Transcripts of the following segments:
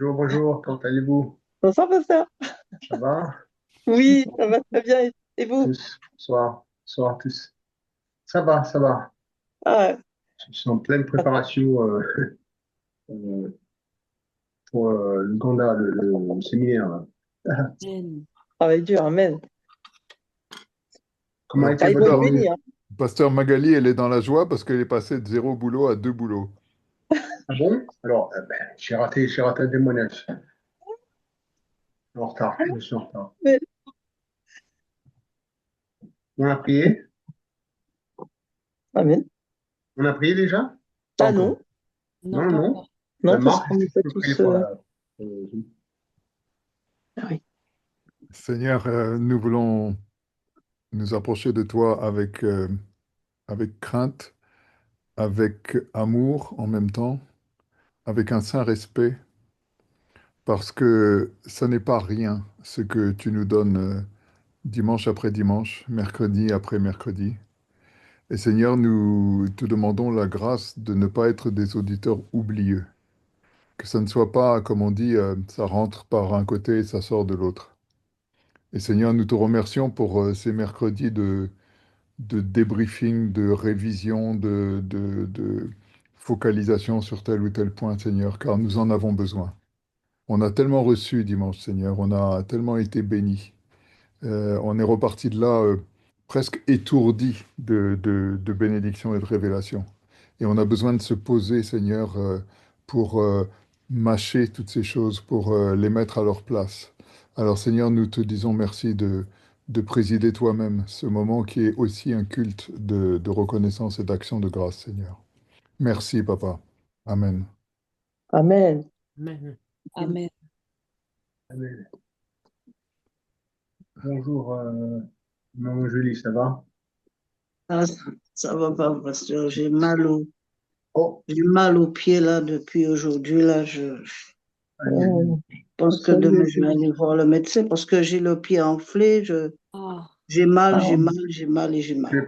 Bonjour, bonjour, comment allez-vous? Bonsoir, pasteur. Ça va? Oui, ça va très bien. Et vous? Tous, bonsoir, bonsoir tous. Ça va, ça va. Ah, Je suis en pleine préparation euh, pour le Ganda, le séminaire, là. travail dur, amen. Comment a Alors, été Ah, il faut votre être pasteur, journée? béni, hein. pasteur Magali, elle est dans la joie parce qu'elle est passée de 0 boulot à 2 boulots. Ah bon? Alors, ben, j'ai raté un témoignage. Je suis en retard, je suis en retard. Mais- On a prié? Amen. On a prié déjà? Pas Ah non, encore. Non, non. non, Ben, parce Marc, qu'on est-ce n'est que tu pas peux prier tous. pour la... euh, Ah oui. Seigneur, nous voulons nous approcher de toi avec crainte, avec amour en même temps, avec un saint respect, parce que ça n'est pas rien ce que tu nous donnes dimanche après dimanche, mercredi après mercredi. Et Seigneur, nous te demandons la grâce de ne pas être des auditeurs oublieux. Que ça ne soit pas, comme on dit, ça rentre par un côté et ça sort de l'autre. Et Seigneur, nous te remercions pour ces mercredis de débriefing, de révision, de focalisation sur tel ou tel point, Seigneur, car nous en avons besoin. On a tellement reçu dimanche, Seigneur, on a tellement été bénis. On est reparti de là presque étourdi de bénédiction et de révélation. Et on a besoin de se poser, Seigneur, pour mâcher toutes ces choses, pour les mettre à leur place. Alors, Seigneur, nous te disons merci de présider toi-même ce moment qui est aussi un culte de reconnaissance et d'action de grâce, Seigneur. Merci, Papa. Amen. Amen. Amen. Amen. Bonjour, maman Julie, ça va? Ah, ça va pas, pasteur. Oh, J'ai mal au pied là depuis aujourd'hui. Là, je aïe, aïe, aïe. Oh, pense que salut, demain je vais Julie. aller voir le médecin parce que j'ai le pied enflé. J'ai mal, Ah, j'ai mal, j'ai mal et j'ai mal. Je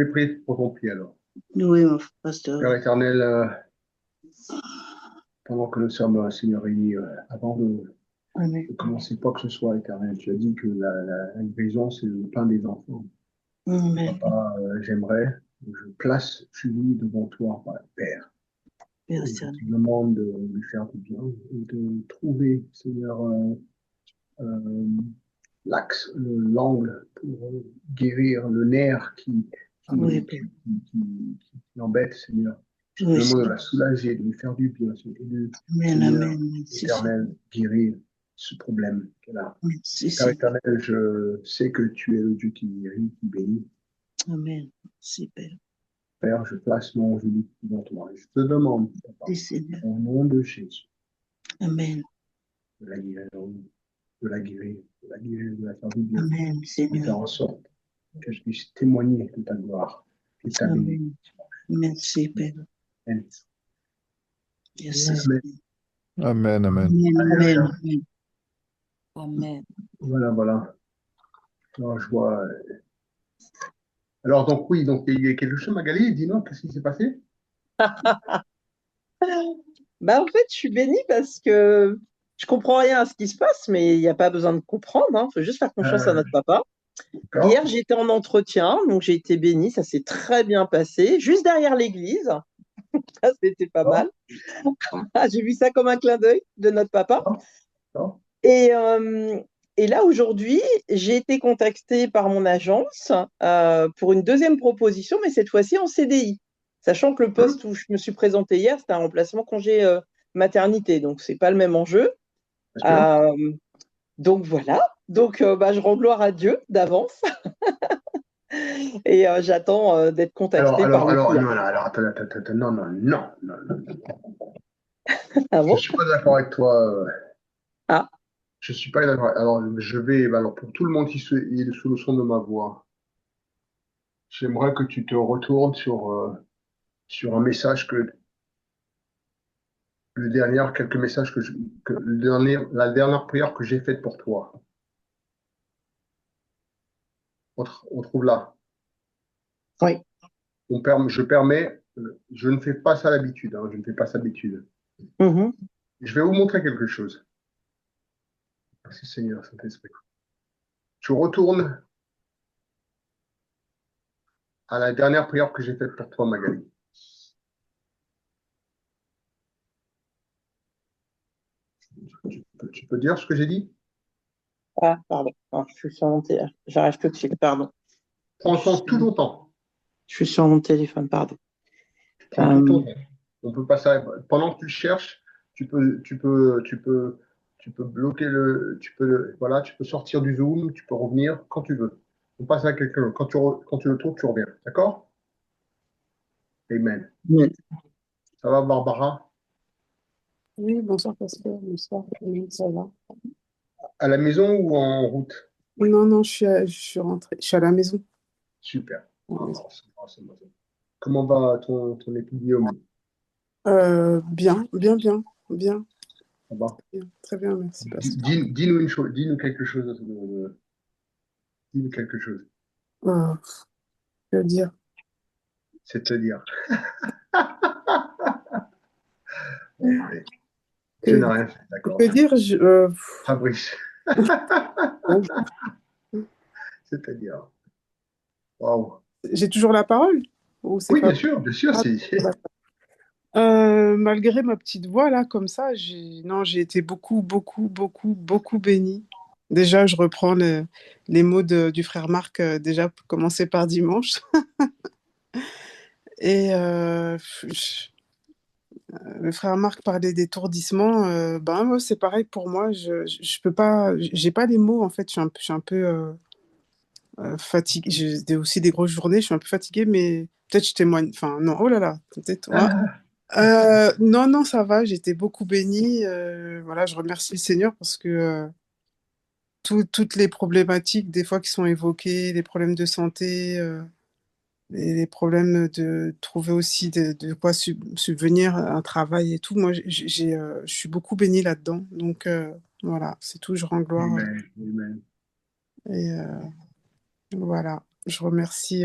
vais prier pour ton pied alors. Oui, mon pasteur. Père éternel, pendant que nous sommes, Seigneur, réunis, avant Amen. de commencer quoi que ce soit, éternel, tu as dit que la guérison, c'est le pain des enfants. Amen. Papa, j'aimerais, je place Julie devant toi, Père, et je Merci. te demande de lui faire du bien et de trouver, Seigneur, euh, l'angle pour guérir le nerf Oui, qui, Père. qui l'embête, Seigneur. Je te Oui, demande de Seigneur. la soulager, de lui faire du bien, et de, Amen, Seigneur amen. Merci, Seigneur. éternel, guérir ce problème qu'elle a. Merci, Père Seigneur. éternel, je sais que tu es le Dieu qui guérit, qui bénit. Amen. Merci, Père. Père, je place mon Julie devant toi. Et je te demande, Papa, Merci, Seigneur. au nom de Jésus, Amen. de la guérir, de la guérir, de la guérir, de la faire du bien, Amen, de Seigneur. faire en sorte que je puisse témoigner de ta gloire et de ta bénédiction. Amen. Merci, Père. Amen. Merci, Amen. Seigneur. Amen, amen. Amen, amen, Alléluia. amen. Amen. Voilà, voilà. Alors, je vois. Alors, donc, oui, donc, il y a quelque chose, Magali, dis-nous, qu'est-ce qui s'est passé? Bah, en fait, je suis bénie parce que je comprends rien à ce qui se passe, mais il n'y a pas besoin de comprendre, hein. Il faut juste faire confiance à notre papa. D'accord. Hier, j'étais en entretien, donc j'ai été bénie, ça s'est très bien passé, juste derrière l'église. Ça, c'était pas mal. D'accord. Ah, j'ai vu ça comme un clin d'œil de notre papa. D'accord. Et, euh, et là, aujourd'hui, j'ai été contactée par mon agence pour une deuxième proposition, mais cette fois-ci en CDI. Sachant que le Hum, poste où je me suis présentée hier, c'était un remplacement congé maternité, donc c'est pas le même enjeu. bien sûr. Euh, donc voilà. Donc bah, je rends gloire à Dieu d'avance et j'attends d'être contactée par le client. Non, alors, attends, attends, attends, non, non, non, non, non, non. Ah Je bon? suis pas d'accord avec toi. Ah, Je suis pas d'accord. Alors, je vais, alors, pour tout le monde qui est sous le son de ma voix, j'aimerais que tu te retournes sur un message quelques messages la dernière prière que j'ai faite pour toi. On trouve là. oui. Je permets, je ne fais pas ça d'habitude, hein, je ne fais pas ça d'habitude. Mhm. Je vais vous montrer quelque chose. Merci Seigneur, Saint-Esprit. Tu retournes à la dernière prière que j'ai faite pour toi, Magali. Tu peux dire ce que j'ai dit? Ah, pardon. Ah, je suis sur mon téléphone. J'arrive tout de suite, pardon. Prends tout ton temps. Je suis sur mon téléphone, pardon. Prends tout ton temps. On peut pas ça. Pendant que tu cherches, tu peux bloquer voilà, tu peux sortir du Zoom, tu peux revenir quand tu veux. On passe à quelqu'un d'autre. Quand tu le trouves, tu reviens. D'accord? Amen. Oui. Ça va, Barbara? Oui, bonsoir, pasteur. Bonsoir. Oui, ça va. À la maison ou en route? Non, non, je suis rentrée. Je suis à la maison. Super. Ouais. Awesome. Comment va ton époux Guillaume? Bien, bien, bien, bien, Ça va? bien. Très bien, merci, pasteur. Dis-nous une chose, dis-nous quelque chose. Dis-nous quelque chose. Je veux dire, C'est-à-dire. Mais que, tu n'as rien fait, d'accord. que dire, Fabrice. bon, C'est-à-dire. Waouh. j'ai toujours la parole? Ou c'est Oui, pas... bien sûr, Ah, c'est. d'accord. Malgré ma petite voix, là, comme ça, j'ai été beaucoup, beaucoup, beaucoup, beaucoup bénie. Déjà, je reprends les mots du frère Marc, déjà, pour commencer par dimanche. Et le frère Marc parlait d'étourdissement. Ben, moi, c'est pareil pour moi. Je peux pas, j'ai pas les mots, en fait. Je suis un peu fatiguée. J'ai aussi des grosses journées. Je suis un peu fatiguée, mais peut-être je témoigne. Enfin, non, oh là là, peut-être. Ouais. Non, non, ça va. J'étais beaucoup bénie. Voilà, je remercie le Seigneur parce que toutes les problématiques, des fois, qui sont évoquées, les problèmes de santé, les problèmes de trouver aussi de quoi subvenir à un travail et tout. Moi, je suis beaucoup bénie là-dedans. Donc, voilà, c'est tout. Je rends gloire. Amen. Et voilà, je remercie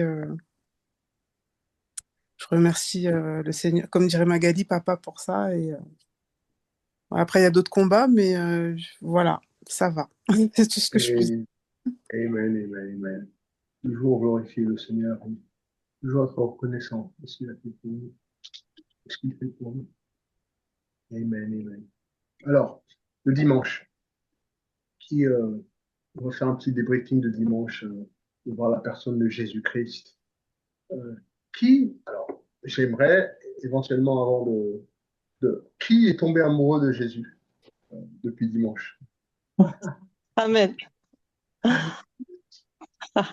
le Seigneur, comme dirait Magali, papa, pour ça. Et après, il y a d'autres combats, mais voilà, ça va. C'est tout ce que je peux dire. Amen. Toujours glorifier le Seigneur. Toujours être reconnaissant de ce qu'il a fait pour nous, de ce qu'il fait pour nous. Amen. Alors, le dimanche, on va faire un petit débriefing de dimanche, de voir la personne de Jésus-Christ. Alors, j'aimerais éventuellement avant qui est tombé amoureux de Jésus depuis dimanche? Amen.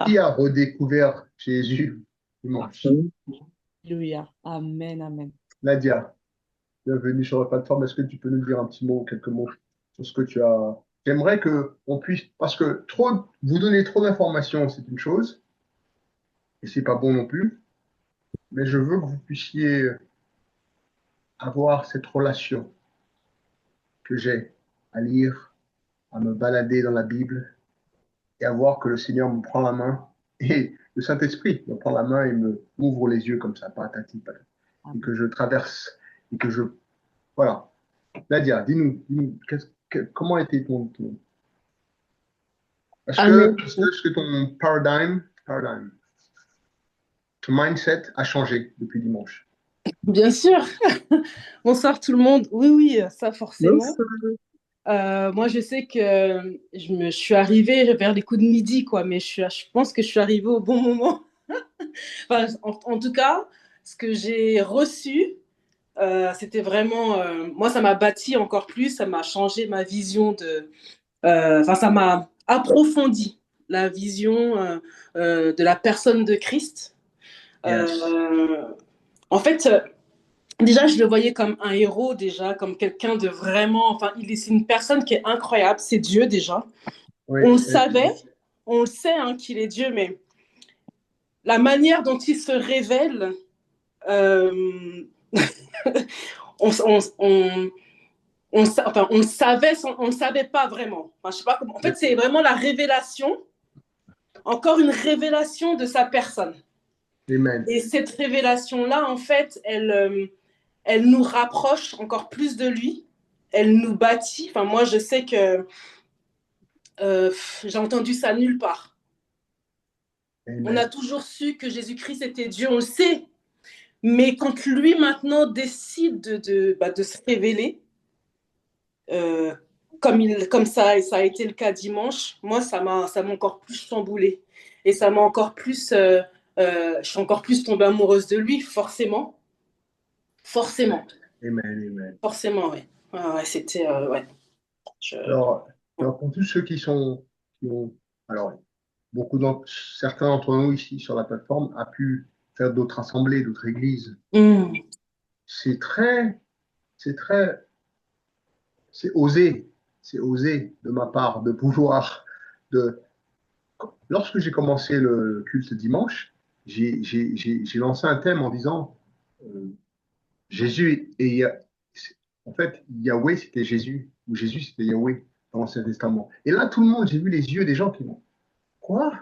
Qui a redécouvert Jésus dimanche? Alléluia. Amen. Nadia, bienvenue sur la plateforme. Est-ce que tu peux nous dire un petit mot, quelques mots sur ce que tu as? J'aimerais que on puisse, parce que vous donner trop d'informations, c'est une chose, et c'est pas bon non plus, mais je veux que vous puissiez avoir cette relation que j'ai à lire, à me balader dans la Bible et à voir que le Seigneur me prend la main et le Saint-Esprit me prend la main et me ouvre les yeux comme ça, patati patata, et que je traverse et que je voilà. Nadia, dis-nous, comment était ton Amen. est-ce que ton ton mindset a changé depuis dimanche? Bien sûr. Bonsoir tout le monde. Oui, ça forcément. Moi, je sais que je suis arrivée vers les coups de midi, quoi, mais je pense que je suis arrivée au bon moment. Enfin, en tout cas, ce que j'ai reçu, c'était vraiment, moi, ça m'a bâti encore plus, ça m'a changé ma vision enfin, ça m'a approfondi la vision de la personne de Christ. Yes. En fait, déjà, je le voyais comme un héros, déjà, comme quelqu'un de vraiment. Enfin, c'est une personne qui est incroyable, c'est Dieu déjà. Oui, On le savait, on le sait hein, qu'il est Dieu, mais la manière dont il se révèle, on, on, on, enfin, on le savait, on le savait pas vraiment. Enfin, je sais pas comment. En fait, c'est vraiment la révélation, encore une révélation de sa personne. Amen. Et cette révélation-là, en fait, elle nous rapproche encore plus de lui. elle nous bâtit. Enfin, moi, je sais que j'ai entendu ça nulle part. On a toujours su que Jésus-Christ était Dieu, on le sait. Mais quand lui, maintenant, décide de se révéler, comme ça a été le cas dimanche, moi, ça m'a encore plus chamboulé. Et ça m'a encore plus... je suis encore plus tombée amoureuse de lui, forcément. Forcément. Amen. Forcément, oui. Ouais, c'était... ouais. Alors, pour tous ceux qui ont... Alors, certains d'entre nous ici sur la plateforme a pu faire d'autres assemblées, d'autres églises. C'est osé de ma part de pouvoir Lorsque j'ai commencé le culte dimanche, j'ai lancé un thème en disant Jésus et en fait Yahweh c'était Jésus ou Jésus c'était Yahweh dans l'Ancien Testament. Et là tout le monde, j'ai vu les yeux des gens qui vont quoi?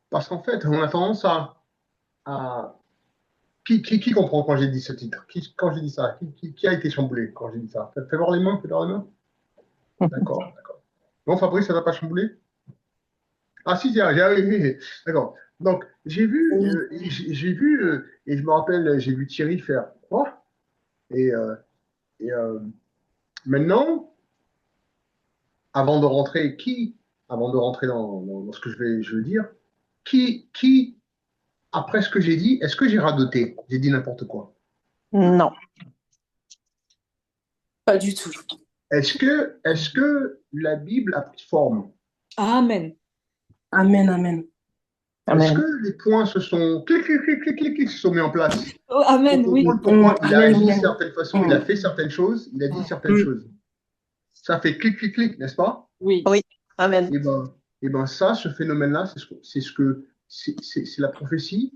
Parce qu'en fait on a tendance à qui comprend quand j'ai dit ce titre? Quand j'ai dit ça? Qui a été chamboulé quand j'ai dit ça? Fais voir les mains, D'accord. Non, Fabrice, ça n'a pas chamboulé? Ah si, oui, d'accord. Donc, j'ai vu, et je me rappelle, j'ai vu Thierry faire quoi? Et, et, maintenant, avant de rentrer dans ce que je veux dire, après ce que j'ai dit, est-ce que j'ai radoté? J'ai dit n'importe quoi. Non. Pas du tout. Est-ce que la Bible a pris forme? Amen. Amen. Est-ce que les points se sont se sont mis en place? Oh, amen, oui. Pourquoi il a agi de certaines façons, il a fait certaines choses, il a dit certaines choses. Ça fait clic, n'est-ce pas? Oui. Amen. Et ben ça, ce phénomène-là, c'est la prophétie,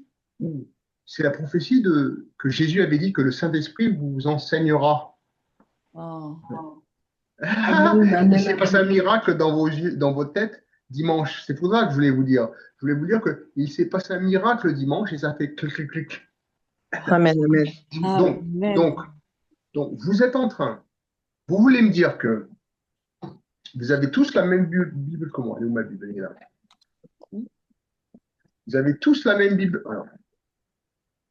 c'est la prophétie que Jésus avait dit que le Saint-Esprit vous enseignera. Oh. Il s'est passé un miracle dans vos têtes dimanche. C'est pour ça que je voulais vous dire. Je voulais vous dire qu'il s'est passé un miracle dimanche et ça fait clic. Amen. Donc, vous êtes en train. Vous voulez me dire que vous avez tous la même Bible que moi. Elle est où ma Bible? Elle est là. Vous avez tous la même Bible. Alors,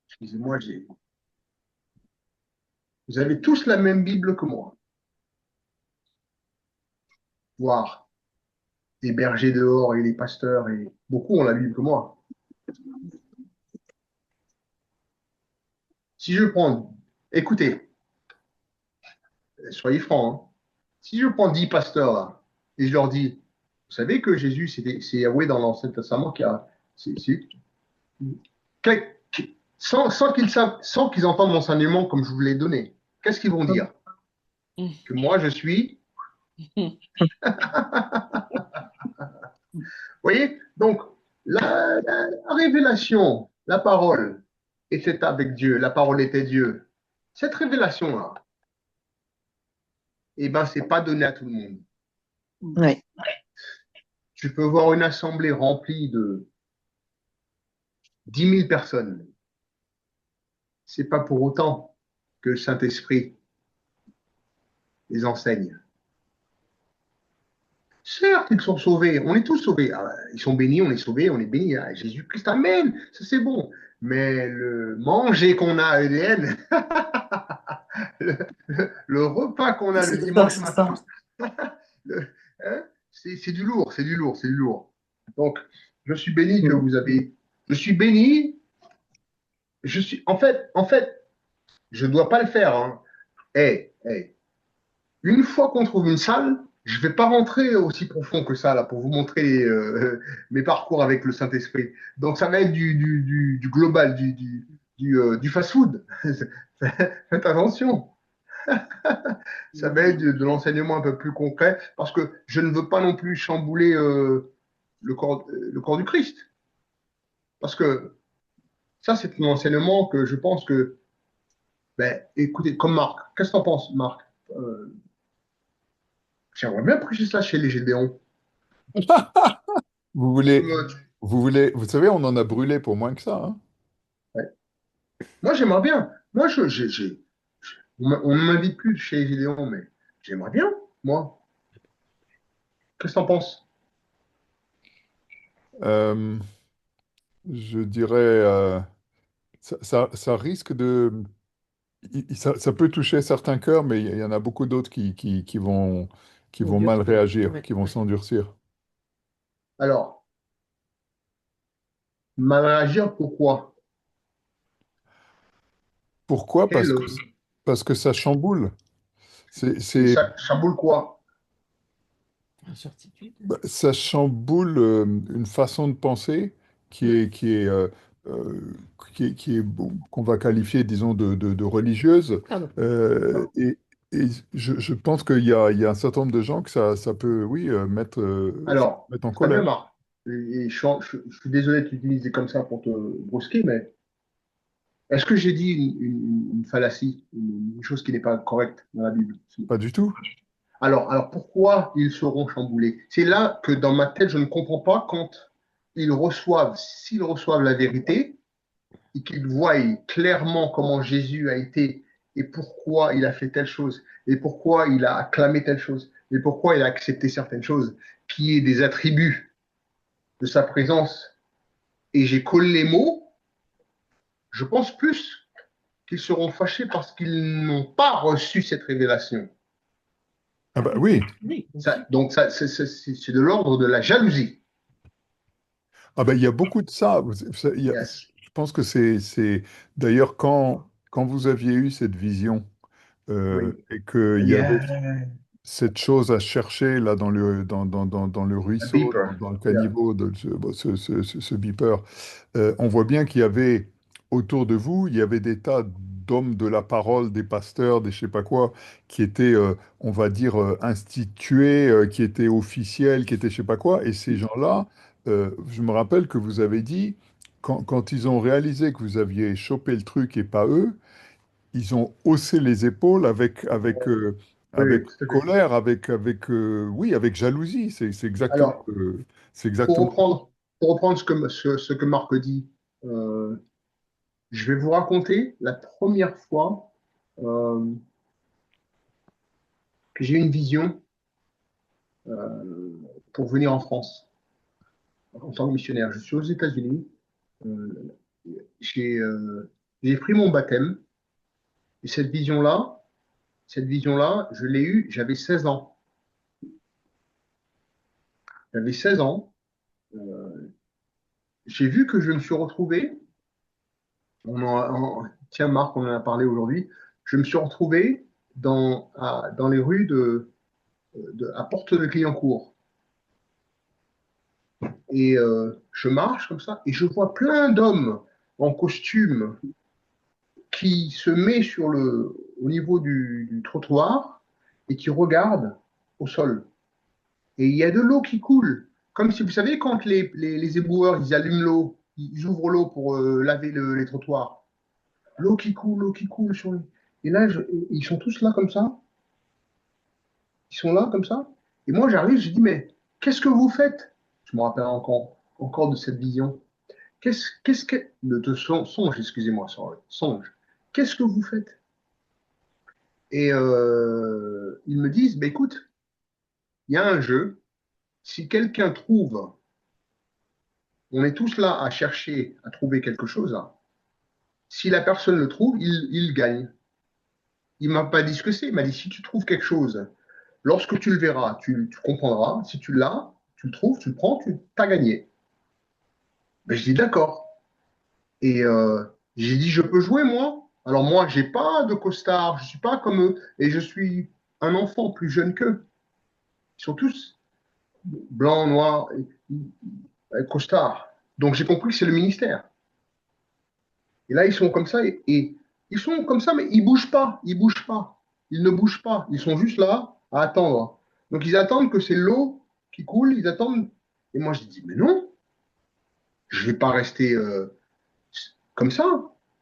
excusez-moi, vous avez tous la même Bible que moi. Voire les bergers dehors et les pasteurs, et beaucoup ont la Bible que moi. Si je prends, écoutez, soyez francs, hein. Si je prends 10 pasteurs là, et je leur dis, vous savez que Jésus, c'est Yahweh dans l'Ancien Testament qui a. Sans qu'ils entendent mon enseignement comme je vous l'ai donné, qu'est-ce qu'ils vont dire? Que moi, je suis. Vous voyez? Donc, la révélation, la parole était avec Dieu, la parole était Dieu. Cette révélation-là, eh ben, c'est pas donné à tout le monde. Oui. Tu peux voir une assemblée remplie de 10 000 personnes. C'est pas pour autant que le Saint-Esprit les enseigne. Certes, ils sont sauvés, on est tous sauvés. Ah, ils sont bénis, on est sauvés, on est bénis. Ah, Jésus-Christ, amen, ça c'est bon. Mais le manger qu'on a à EDN, le repas qu'on a le dimanche matin, c'est du lourd. Donc, je suis béni que vous avez. Je suis béni. En fait, je ne dois pas le faire. Hein. Une fois qu'on trouve une salle, je ne vais pas rentrer aussi profond que ça là pour vous montrer mes parcours avec le Saint-Esprit. Donc ça va être du global, du fast-food. Faites attention. Ça va être de l'enseignement un peu plus concret parce que je ne veux pas non plus chambouler le corps du Christ. Parce que ça, c'est un enseignement que je pense que, écoutez, comme Marc, qu'est-ce que tu en penses, Marc? J'aimerais bien prêcher ça chez les Gédéons. Vous savez, on en a brûlé pour moins que ça. Hein. Ouais. Moi, j'aimerais bien. Moi, on ne m'invite plus chez les Gédéons, mais J'aimerais bien, moi. Qu'est-ce que t'en penses? Euh, je dirais, ça risque de... ça peut toucher certains cœurs, mais il y en a beaucoup d'autres qui vont mal réagir, Ouais, qui vont ouais. s'endurcir. Alors, mal réagir, pourquoi? Pourquoi? Quelle, Parce que ça chamboule. et C'est, ça boule quoi? Incertitude. ça chamboule une façon de penser qui est, euh, bon, qu'on va qualifier, disons, de religieuse. Pardon. Et, je pense il y a un certain nombre de gens que ça peut, oui, Alors, mettre en très bien, colère. Marc. Et je suis désolé de t'utiliser comme ça pour te brusquer, mais est-ce que j'ai dit une fallacie, une chose qui n'est pas correcte dans la Bible? Pas du tout. Alors pourquoi ils seront chamboulés? C'est là que dans ma tête, je ne comprends pas quand ils reçoivent, s'ils reçoivent la vérité et qu'ils voient clairement comment Jésus a été et pourquoi il a fait telle chose et pourquoi il a acclamé telle chose et pourquoi il a accepté certaines choses qui est des attributs de sa présence et j'ai collé les mots, je pense plus qu'ils seront fâchés parce qu'ils n'ont pas reçu cette révélation. Ah bah oui. Oui, Donc, c'est de l'ordre de la jalousie. Ah ben, il y a beaucoup de ça. Yes. Je pense que d'ailleurs, quand vous aviez eu cette vision Oui. et qu'il y avait Yeah. cette chose à chercher là dans le A ruisseau, beeper. dans le Yeah. caniveau, ce beeper, on voit bien qu'il y avait autour de vous, il y avait des tas d'hommes de la parole, des pasteurs, des je sais pas quoi, qui étaient, on va dire, institués, qui étaient officiels, qui étaient je sais pas quoi. Et ces gens-là, je me rappelle que vous avez dit, quand ils ont réalisé que vous aviez chopé le truc et pas eux, ils ont haussé les épaules Oui, avec oui, tout à fait. colère, oui, avec jalousie. Alors, C'est pour exactement. reprendre, pour reprendre ce que Marc dit, euh, je vais vous raconter la première fois euh, que j'ai eu une vision pour venir en France en tant que missionnaire. Je suis aux États-Unis. Euh, j'ai j'ai pris mon baptême et cette vision-là, je l'ai eue, j'avais 16 ans. J'avais 16 ans. Euh, j'ai vu que je me suis retrouvé, tiens Marc, on en a parlé aujourd'hui, je me suis retrouvé dans les rues à Porte de Clignancourt. Et je marche comme ça et je vois plein d'hommes en costume qui se met au niveau du trottoir et qui regardent au sol. Et il y a de l'eau qui coule. Comme si, vous savez, quand les éboueurs, ils allument l'eau, ils ouvrent l'eau pour laver les trottoirs. L'eau qui coule sur les... Et là, ils sont tous là comme ça. Ils sont là comme ça. Et moi, j'arrive, je dis, mais qu'est-ce que vous faites? Je me rappelle encore de cette vision. Qu'est-ce que... songe, excusez-moi, songe. Qu'est-ce que vous faites? Et ils me disent, bah, écoute, il y a un jeu. Si quelqu'un trouve, on est tous là à chercher, à trouver quelque chose, hein. Si la personne le trouve, il gagne. Il m'a pas dit ce que c'est. Il m'a dit, si tu trouves quelque chose, lorsque tu le verras, tu comprendras. Si tu l'as, tu le trouves, tu le prends, tu as gagné. Ben, je dis d'accord. Et j'ai dit, je peux jouer, moi. Alors moi, j'ai pas de costard, je suis pas comme eux. Et je suis un enfant plus jeune qu'eux. Ils sont tous blancs, noirs, et costards. Donc j'ai compris que c'est le ministère. Et là, ils sont comme ça, et ils sont comme ça, mais ils bougent pas, ils bougent pas. Ils ne bougent pas, ils sont juste là à attendre. Donc ils attendent que c'est l'eau qui coule, ils attendent. Et moi, je dis, mais non, je vais pas rester comme ça,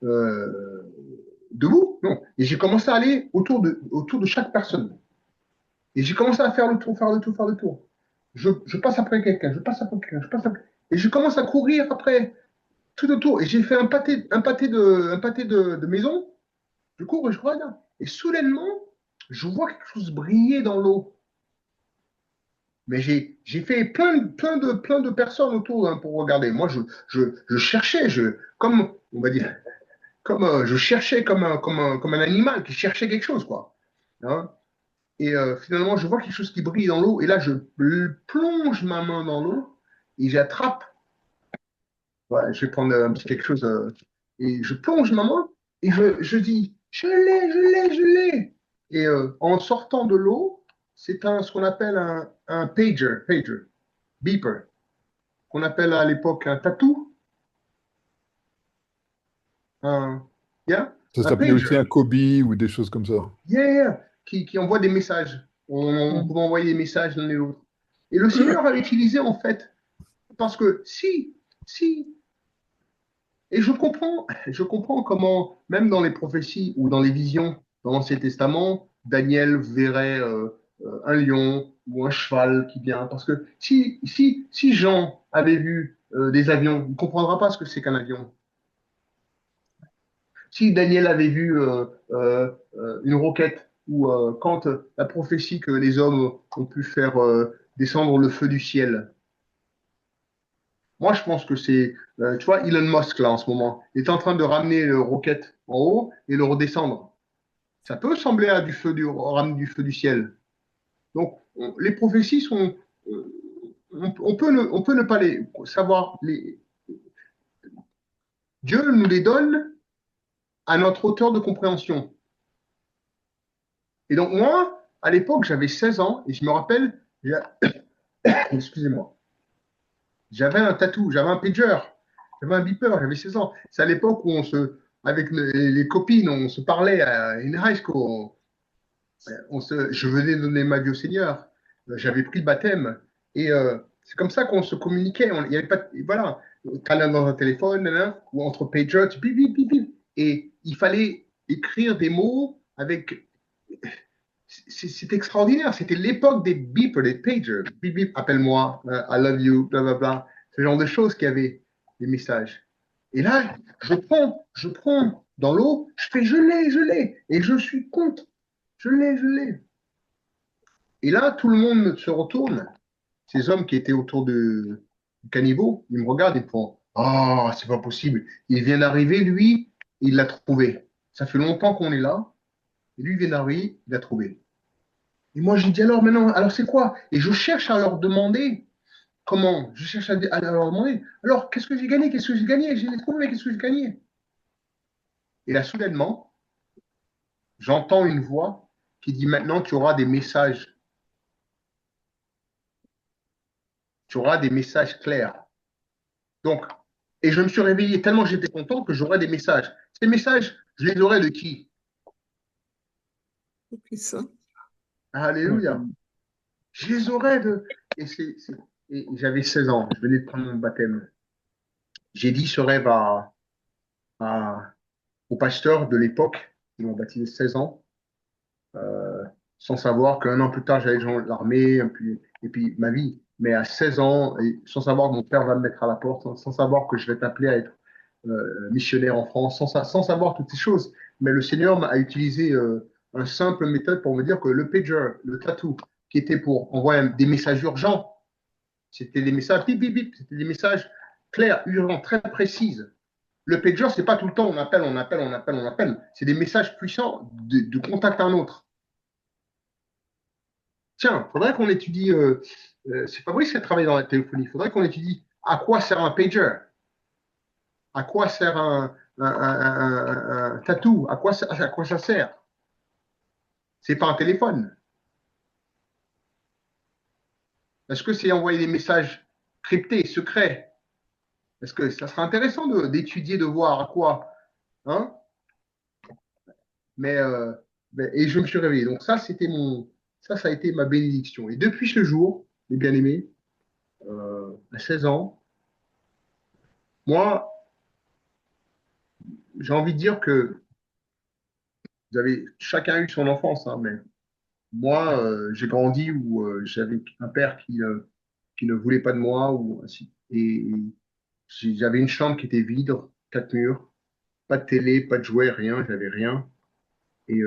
euh, debout, non. Et j'ai commencé à aller autour de chaque personne. Et j'ai commencé à faire le tour, faire le tour, faire le tour. Je passe après quelqu'un, je passe après quelqu'un, je passe après... Et je commence à courir après tout autour. Et j'ai fait un pâté de maison. Je cours et je regarde. Et soudainement, je vois quelque chose briller dans l'eau. Mais j'ai fait plein de personnes autour hein, pour regarder. Moi, je cherchais, comme, on va dire, comme je cherchais comme un animal qui cherchait quelque chose, quoi. Hein. Et finalement, je vois quelque chose qui brille dans l'eau. Et là, je plonge ma main dans l'eau et j'attrape. Ouais, je vais prendre un petit quelque chose. Et je plonge ma main et je dis, je l'ai. Et en sortant de l'eau, c'est ce qu'on appelle un pager, beeper, qu'on appelle à l'époque un tatou, un, yeah, Ça un s'appelait pager, aussi un Kobe ou des choses comme ça. yeah, qui envoie des messages. On Mm. pouvait envoyer des messages l'un et l'autre. Et le Seigneur a utilisé en fait, parce que si, et je comprends comment, même dans les prophéties ou dans les visions dans l'Ancien Testament, Daniel verrait un lion ou un cheval qui vient. Parce que si Jean avait vu des avions, il ne comprendra pas ce que c'est qu'un avion. Si Daniel avait vu une roquette, ou quand la prophétie que les hommes ont pu faire descendre le feu du ciel, moi je pense que c'est, tu vois, Elon Musk là en ce moment, il est en train de ramener le roquette en haut et le redescendre. Ça peut ressembler à ramener du feu du ciel. Donc les prophéties sont, on peut ne pas les savoir. Dieu nous les donne à notre hauteur de compréhension. Et donc moi, à l'époque, j'avais 16 ans et je me rappelle, excusez-moi, j'avais un tatou, j'avais un pager, j'avais un beeper, j'avais 16 ans. C'est à l'époque où avec les copines, on se parlait à une high school. Je venais de donner ma vie au Seigneur. J'avais pris le baptême. Et c'est comme ça qu'on se communiquait. Il y avait pas, voilà, canal dans un téléphone, ou entre pagers, bip, bip, bip, bip. Et il fallait écrire des mots avec c'est extraordinaire. C'était l'époque des beepers, des pagers. Bip, bip, appelle-moi, I love you, bla, bla, bla. Ce genre de choses qui avaient des messages. Et là, je prends dans l'eau, je fais je l'ai. Et je suis content. Je l'ai. Et là, tout le monde se retourne. Ces hommes qui étaient autour du caniveau, ils me regardent et me font ah, c'est pas possible. Il vient d'arriver, lui, il l'a trouvé. Ça fait longtemps qu'on est là. Et lui, il vient d'arriver, il l'a trouvé. Et moi, je dis alors, maintenant, alors c'est quoi? Et je cherche à leur demander comment. Je cherche à leur demander. Alors, qu'est-ce que j'ai gagné? Qu'est-ce que j'ai gagné? J'ai trouvé, qu'est-ce que j'ai gagné? Et là, soudainement, j'entends une voix qui dit maintenant, tu auras des messages. Tu auras des messages clairs. Donc, et je me suis réveillé tellement j'étais content que j'aurais des messages. Ces messages, je les aurais de qui? Ok, ça. Alléluia. Je les aurais de. Et, et j'avais 16 ans, je venais de prendre mon baptême. J'ai dit ce rêve à- au pasteur de l'époque, qui m'a baptisé 16 ans, euh, sans savoir qu'un an plus tard, j'allais dans l'armée, et puis ma vie. Mais à 16 ans, et sans savoir que mon père va me mettre à la porte, sans savoir que je vais t'appeler à être missionnaire en France, sans savoir toutes ces choses. Mais le Seigneur a utilisé un simple méthode pour me dire que le pager, le tatou, qui était pour envoyer des messages urgents, c'était des messages bip, bip, bip, c'était des messages clairs, urgents, très précis. Le pager, c'est pas tout le temps on appelle, on appelle, on appelle, on appelle. C'est des messages puissants de contact à un autre. Tiens, faudrait qu'on étudie. C'est Fabrice qui a travaillé dans la téléphonie. Faudrait qu'on étudie à quoi sert un pager, à quoi sert un tatou, à quoi ça sert. C'est pas un téléphone. Est-ce que c'est envoyer des messages cryptés, secrets? Est-ce que ça sera intéressant d'étudier, de voir à quoi, hein? Mais, et je me suis réveillé. Donc ça a été ma bénédiction. Et depuis ce jour, les bien-aimés, à 16 ans, moi, j'ai envie de dire que vous avez chacun eu son enfance, hein, mais moi, j'ai grandi où j'avais un père qui ne voulait pas de moi, et j'avais une chambre qui était vide, quatre murs, pas de télé, pas de jouets, rien, j'avais rien. Et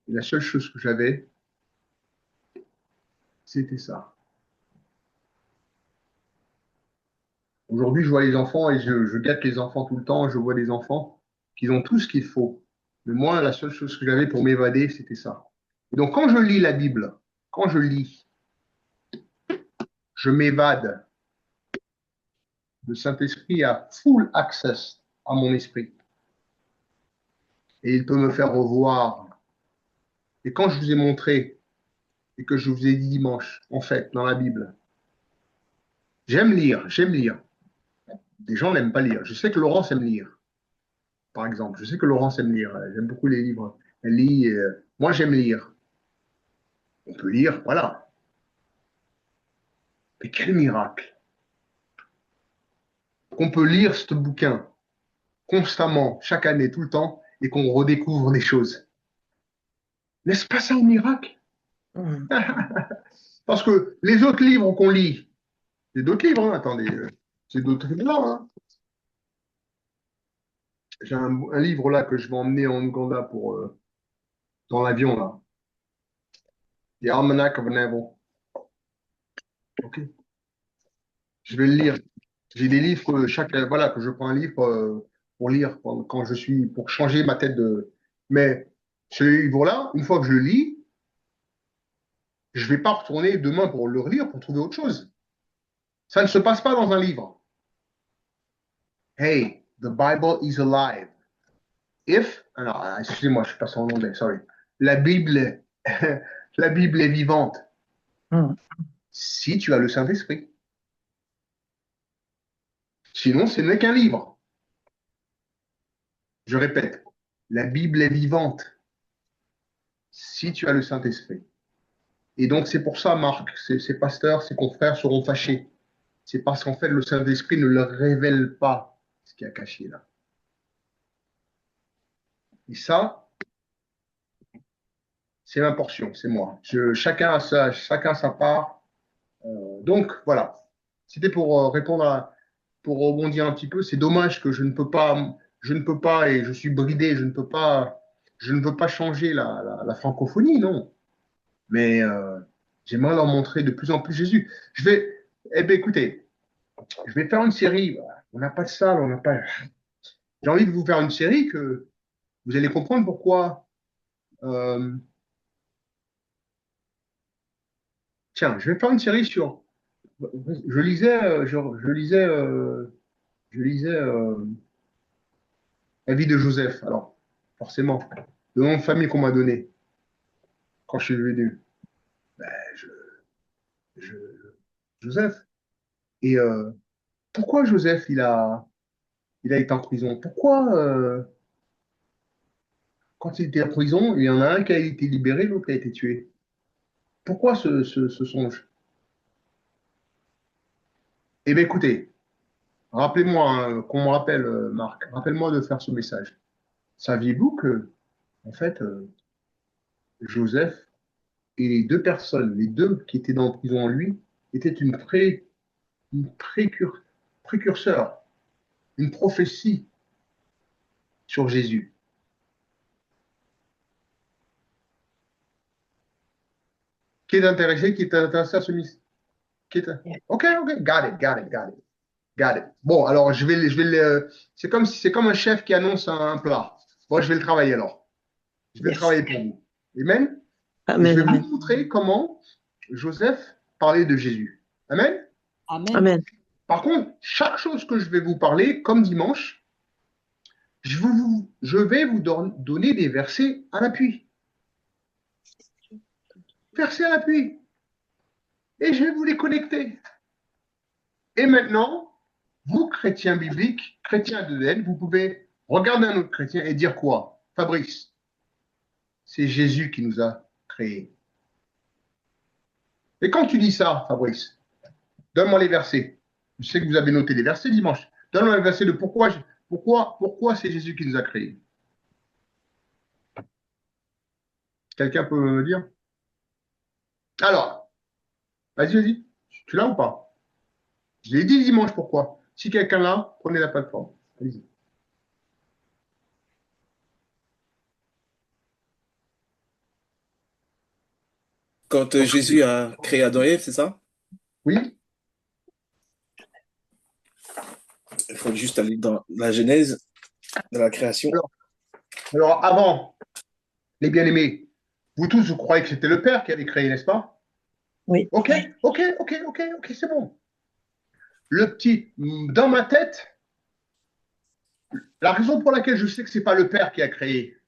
Et la seule chose que j'avais, c'était ça. Aujourd'hui, je vois les enfants et je gâte les enfants tout le temps. Je vois les enfants qui ont tout ce qu'il faut. Mais moi, la seule chose que j'avais pour m'évader, c'était ça. Et donc, quand je lis la Bible, quand je lis, je m'évade. Le Saint-Esprit a full access à mon esprit. Et il peut me faire revoir. Et quand je vous ai montré et que je vous ai dit dimanche, en fait, dans la Bible, j'aime lire, j'aime lire. Des gens n'aiment pas lire. Je sais que Laurence aime lire, par exemple. Je sais que Laurence aime lire. J'aime beaucoup les livres. Elle lit. Moi, j'aime lire. On peut lire, voilà. Mais quel miracle qu'on peut lire ce bouquin constamment, chaque année, tout le temps, et qu'on redécouvre des choses. N'est-ce pas ça un miracle? Mm. Parce que les autres livres qu'on lit, c'est d'autres livres, hein, attendez, c'est d'autres livres là. Hein. J'ai un livre là que je vais emmener en Ouganda pour, dans l'avion là. The Almanac of Naval. Ok. Je vais le lire. J'ai des livres que voilà, que je prends un livre pour lire quand je suis, pour changer ma tête de. Mais ce livre-là, une fois que je le lis, je vais pas retourner demain pour le relire pour trouver autre chose. Ça ne se passe pas dans un livre. Hey, the Bible is alive. Alors, excusez-moi, je passe en anglais, sorry. La Bible, la Bible est vivante. Mm. Si tu as le Saint-Esprit. Sinon, ce n'est qu'un livre. Je répète, la Bible est vivante si tu as le Saint-Esprit. Et donc, c'est pour ça, Marc, ces pasteurs, ces confrères seront fâchés. C'est parce qu'en fait, le Saint-Esprit ne leur révèle pas ce qui est caché là. Et ça, c'est ma portion, c'est moi. Chacun a sa part. Donc, voilà. C'était pour répondre pour rebondir un petit peu. C'est dommage que je ne peux pas, et je suis bridé, je ne veux pas changer la francophonie, non. Mais j'aimerais leur montrer de plus en plus Jésus. Eh bien, écoutez, je vais faire une série. On n'a pas de salle, on n'a pas. J'ai envie de vous faire une série que vous allez comprendre pourquoi. euh, Tiens, je vais faire une série sur. Je lisais, je lisais la vie de Joseph. Alors, forcément, le nom de famille qu'on m'a donné quand je suis venu, ben, je, je- Joseph. Et pourquoi Joseph, il a été en prison? Pourquoi, quand il était en prison, il y en a un qui a été libéré, l'autre a été tué? Pourquoi ce songe? Eh bien, écoutez, rappelez-moi, hein, qu'on me rappelle, Marc, rappelle-moi de faire ce message. Saviez-vous que, en fait, Joseph et les deux personnes, les deux qui étaient dans la prison en lui, étaient une précurseur, une prophétie sur Jésus. Qui est intéressé à ce mystère? Ok, ok, got it. Bon, alors c'est comme un chef qui annonce un plat. Moi, je vais le travailler alors. Je vais le Yes. travailler pour vous. Amen. Et je Amen, vais amen. vous montrer comment Joseph parlait de Jésus. Amen. Amen. Amen. Par contre, chaque chose que je vais vous parler, comme dimanche, je vais vous donner des versets à l'appui. Versets à l'appui. Et je vais vous les connecter. Et maintenant, vous, chrétiens bibliques, chrétiens de l'aide, vous pouvez regarder un autre chrétien et dire quoi? Fabrice, c'est Jésus qui nous a créés. Et quand tu dis ça, Fabrice, donne-moi les versets. Je sais que vous avez noté les versets dimanche. Donne-moi les versets de pourquoi c'est Jésus qui nous a créés. Quelqu'un peut me dire? Alors, vas-y. Tu l'as ou pas? Je l'ai dit dimanche pourquoi. Si quelqu'un l'a, prenez la plateforme. Allez-y. Quand Donc, Jésus a créé Adam et Ève, c'est ça? oui. Il faut juste aller dans la Genèse de la création. Alors, avant, les bien-aimés, vous tous, vous croyez que c'était le Père qui avait créé, n'est-ce pas? Oui. Ok, c'est bon. Dans ma tête, la raison pour laquelle je sais que c'est pas le Père qui a créé,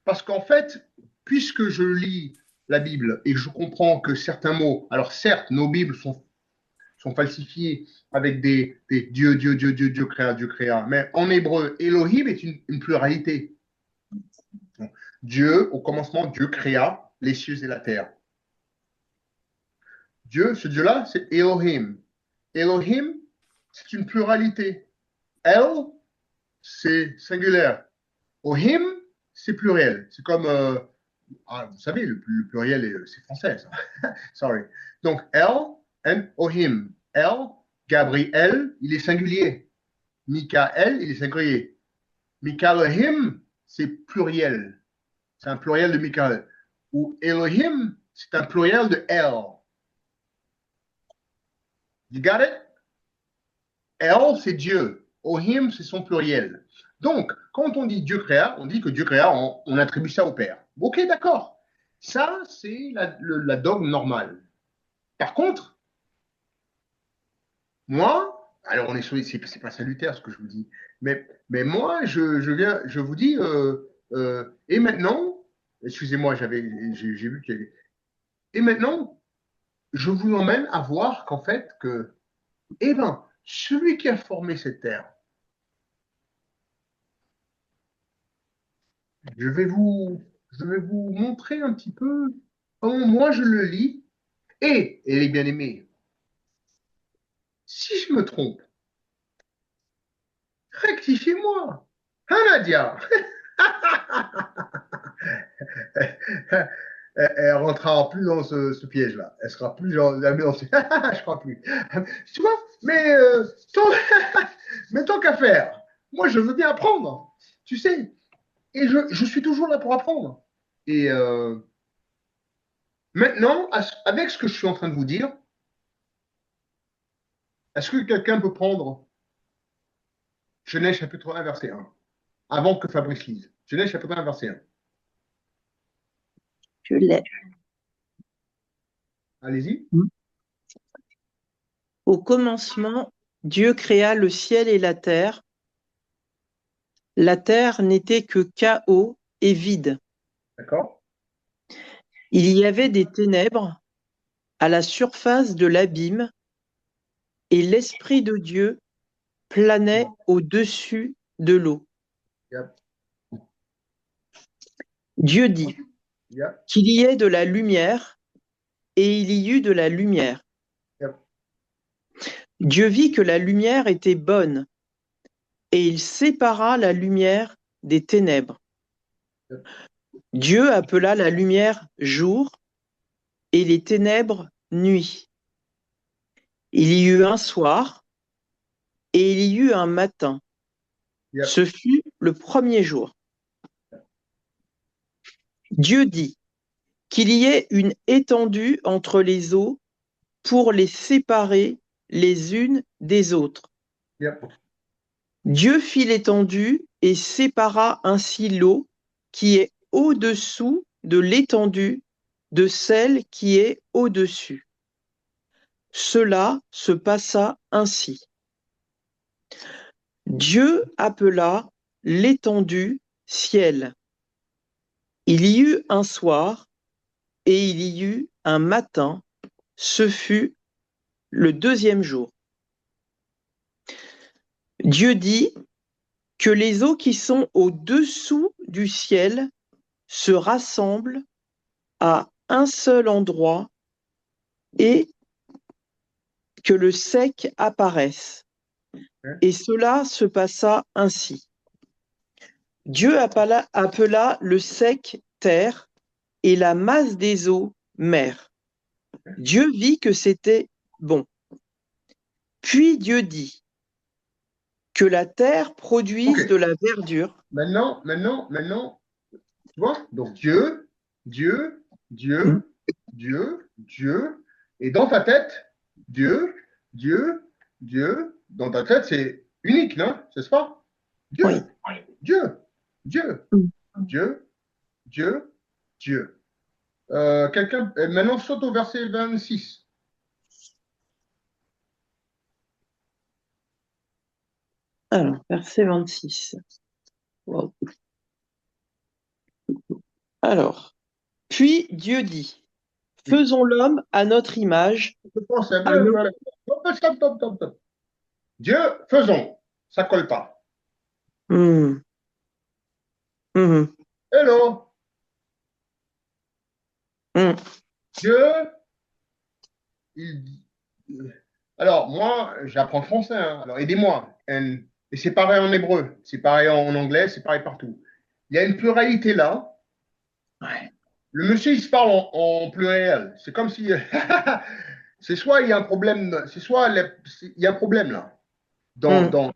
parce qu'en fait, puisque je lis la Bible et que je comprends que certains mots, alors certes, nos Bibles sont falsifiées avec des Dieu, Dieu, Dieu, Dieu, Dieu créa, mais en hébreu, Elohim est une pluralité. Dieu, au commencement, Dieu créa les cieux et la terre. Dieu, ce Dieu-là, c'est Elohim. Elohim, c'est une pluralité. El, c'est singulier. Ohim, c'est pluriel. C'est comme, vous savez, le pluriel, c'est français, ça. Sorry. Donc, El and Ohim. El, Gabriel, il est singulier. Michael, il est singulier. Michaelohim, c'est pluriel. C'est un pluriel de Michael. Ou Elohim, c'est un pluriel de El. You got it? El, c'est Dieu. Ohim, c'est son pluriel. Donc, quand on dit Dieu créa, on dit que Dieu créa, on attribue ça au Père. Ok, d'accord. Ça, c'est la dogme normale. Par contre, moi, alors on est sur, c'est pas salutaire ce que je vous dis, mais moi, je vous dis, et maintenant, excusez-moi, j'ai vu qu'il y avait, et maintenant, je vous emmène à voir qu'en fait, eh ben, celui qui a formé cette terre, je vais vous montrer un petit peu comment moi je le lis. Et les bien-aimés, si je me trompe, rectifiez-moi. Hein, Nadia? Elle rentrera plus dans ce piège-là. Elle sera plus genre, je crois plus. Tu vois, mais tant qu'à faire, moi je veux bien apprendre, tu sais. Et je suis toujours là pour apprendre. Et maintenant, avec ce que je suis en train de vous dire, est-ce que quelqu'un peut prendre Genèse chapitre 1, verset 1, avant que Fabrice lise? Genèse chapitre 1, verset 1. Je l'ai. Allez-y. Au commencement, Dieu créa le ciel et la terre. La terre n'était que chaos et vide. D'accord. Il y avait des ténèbres à la surface de l'abîme, et l'Esprit de Dieu planait au-dessus de l'eau. Yep. Dieu dit Yep. qu'il y ait de la lumière, et il y eut de la lumière. Yep. Dieu vit que la lumière était bonne, et il sépara la lumière des ténèbres. Yep. Dieu appela la lumière jour, et les ténèbres nuit. Il y eut un soir, et il y eut un matin. Yep. Ce fut le premier jour. Dieu dit qu'il y ait une étendue entre les eaux pour les séparer les unes des autres. Yep. Dieu fit l'étendue et sépara ainsi l'eau qui est au-dessous de l'étendue de celle qui est au-dessus. Cela se passa ainsi. Dieu appela l'étendue ciel. Il y eut un soir et il y eut un matin. Ce fut le deuxième jour. Dieu dit que les eaux qui sont au-dessous du ciel se rassemblent à un seul endroit et que le sec apparaisse. Et cela se passa ainsi. Dieu appela le sec terre et la masse des eaux mer. Dieu vit que c'était bon. Puis Dieu dit que la terre produise de la verdure. Maintenant, tu vois, donc Dieu Dieu, Dieu. Et dans ta tête, Dieu, Dieu, Dieu. Dans ta tête, c'est unique, non? C'est pas? Dieu, Oui. Dieu, Dieu, Mm. Dieu, Dieu, Dieu. Maintenant, saute au verset 26. Alors, verset 26. Wow. Alors, puis Dieu dit, Oui. faisons l'homme à notre image, Je pense à à notre... Stop, stop, stop, stop. Dieu, faisons. Ça colle pas. Hmm. Mhm. Hello. Hmm. Dieu, il- alors moi, j'apprends le français, hein. Alors aidez-moi. Et c'est pareil en hébreu, c'est pareil en anglais, c'est pareil partout. Il y a une pluralité là. Ouais. Le monsieur, il se parle en pluriel. C'est comme si. C'est soit il y a un problème, c'est soit il y a un problème là, dans, Hmm. dans,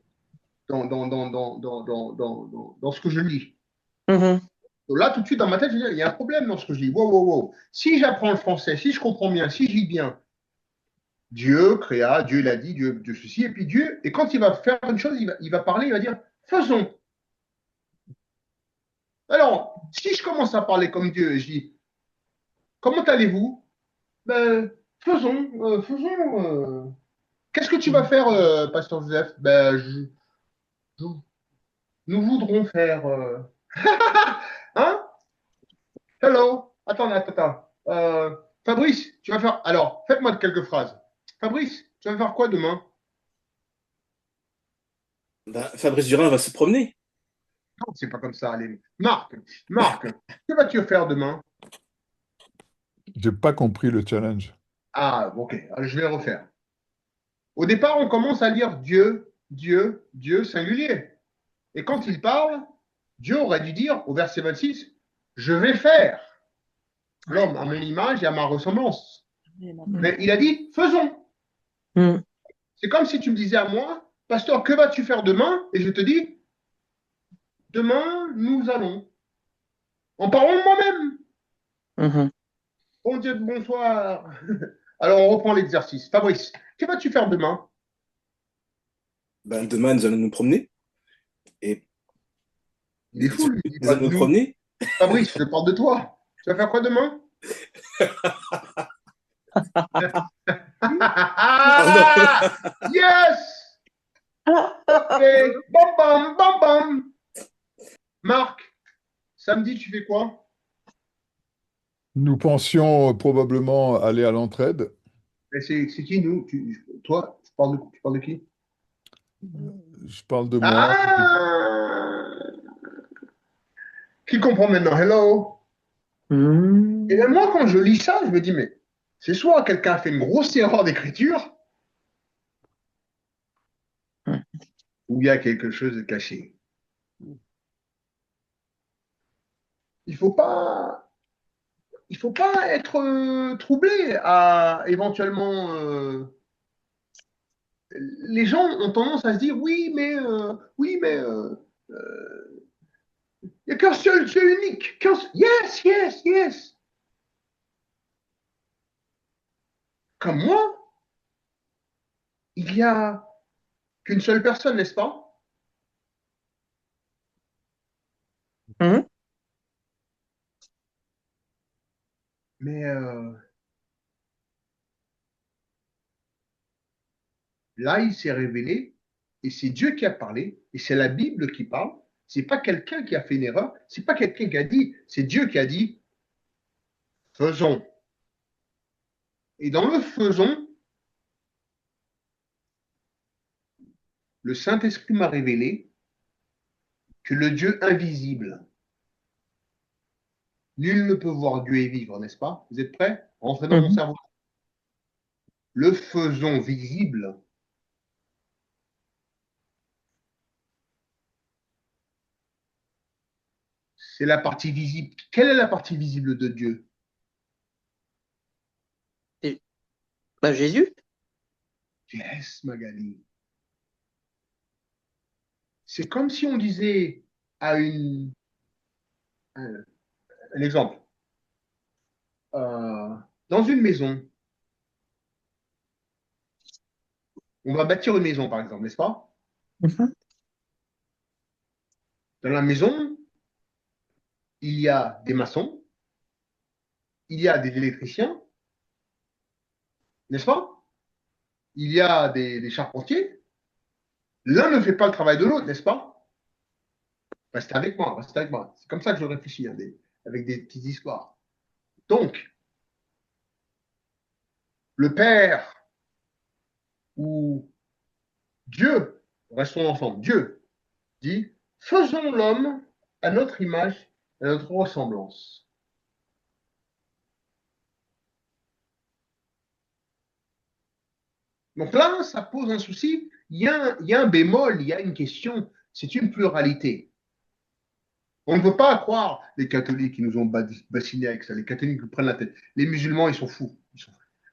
dans ce que je lis. Mhm. Donc là, tout de suite, dans ma tête, je dis, il y a un problème dans ce que je dis. Wow, wow, wow. Si j'apprends le français, si je comprends bien, si je lis bien, Dieu créa, Dieu l'a dit, Dieu ceci, et puis Dieu, et quand il va faire une chose, il va parler, il va dire, faisons. Alors, si je commence à parler comme Dieu, je dis, comment allez-vous? Ben, faisons, faisons. Qu'est-ce que tu vas faire, Pasteur Joseph? Ben, je- nous voudrons faire. Hein? Hello? Attends. Fabrice, tu vas faire. Alors, faites-moi quelques phrases. Fabrice, tu vas faire quoi demain? Bah, Fabrice Durand va se promener. Non, c'est pas comme ça, allez. Marc, que vas-tu faire demain? J'ai pas compris le challenge. Ah, ok, alors je vais le refaire. Au départ, on commence à lire Dieu, Dieu, Dieu singulier. Et quand il parle, Dieu aurait dû dire au verset 26, je vais faire l'homme à mon image et à ma ressemblance. Mais il a dit, faisons. Hmm. C'est comme si tu me disais à moi, pasteur, que vas-tu faire demain? Et je te dis, demain, nous allons. En parlant de moi-même. Mhm. Bon Dieu, bonsoir. Alors, on reprend l'exercice. Fabrice, que vas-tu faire demain? Ben, demain, nous allons nous promener. Et Il est fou, lui. Il dit nous pas allons de nous nous. promener. Fabrice, je parle de toi. Tu vas faire quoi demain? Pardon. Yes! Ok. Bam, bam, bam, bam. Marc, samedi, tu fais quoi? Nous pensions probablement aller à l'entraide. Mais c'est qui, nous? Toi, tu parles de qui? Je parle de moi. Ah! Qui comprend maintenant? Hello? Et Hmm. même moi, quand je lis ça, je me dis, mais c'est soit quelqu'un a fait une grosse erreur d'écriture, ou il y a quelque chose de caché. Il faut pas, il faut pas être troublé à éventuellement. Les gens ont tendance à se dire, oui, mais il n'y a qu'un seul Dieu unique. Yes, yes, yes. Comme moi, il n'y a qu'une seule personne, n'est-ce pas? Hmm. Mais là, il s'est révélé et c'est Dieu qui a parlé et c'est la Bible qui parle. C'est pas quelqu'un qui a fait une erreur, c'est pas quelqu'un qui a dit, c'est Dieu qui a dit, faisons. Et dans le faisons, le Saint-Esprit m'a révélé que le Dieu invisible, nul ne peut voir Dieu et vivre, n'est-ce pas? Vous êtes prêts? Rentrez dans mon Mhm. cerveau. Le faisons visible, c'est la partie visible. Quelle est la partie visible de Dieu? Et- bah, Jésus. Yes, Magali. C'est comme si on disait à un exemple. Dans une maison, on va bâtir une maison, par exemple, n'est-ce pas? Mhm. Dans la maison, il y a des maçons, il y a des électriciens, n'est-ce pas? Il y a des charpentiers. L'un ne fait pas le travail de l'autre, n'est-ce pas? Restez avec moi, restez avec moi. C'est comme ça que je réfléchis, hein, avec des petites histoires. Donc, le Père ou Dieu, restons ensemble, Dieu dit, faisons l'homme à notre image et à notre ressemblance. Donc là, ça pose un souci. Il y a un bémol, il y a une question. C'est une pluralité. On ne peut pas croire les catholiques qui nous ont bassinés avec ça. Les catholiques qui prennent la tête. Les musulmans, ils sont fous.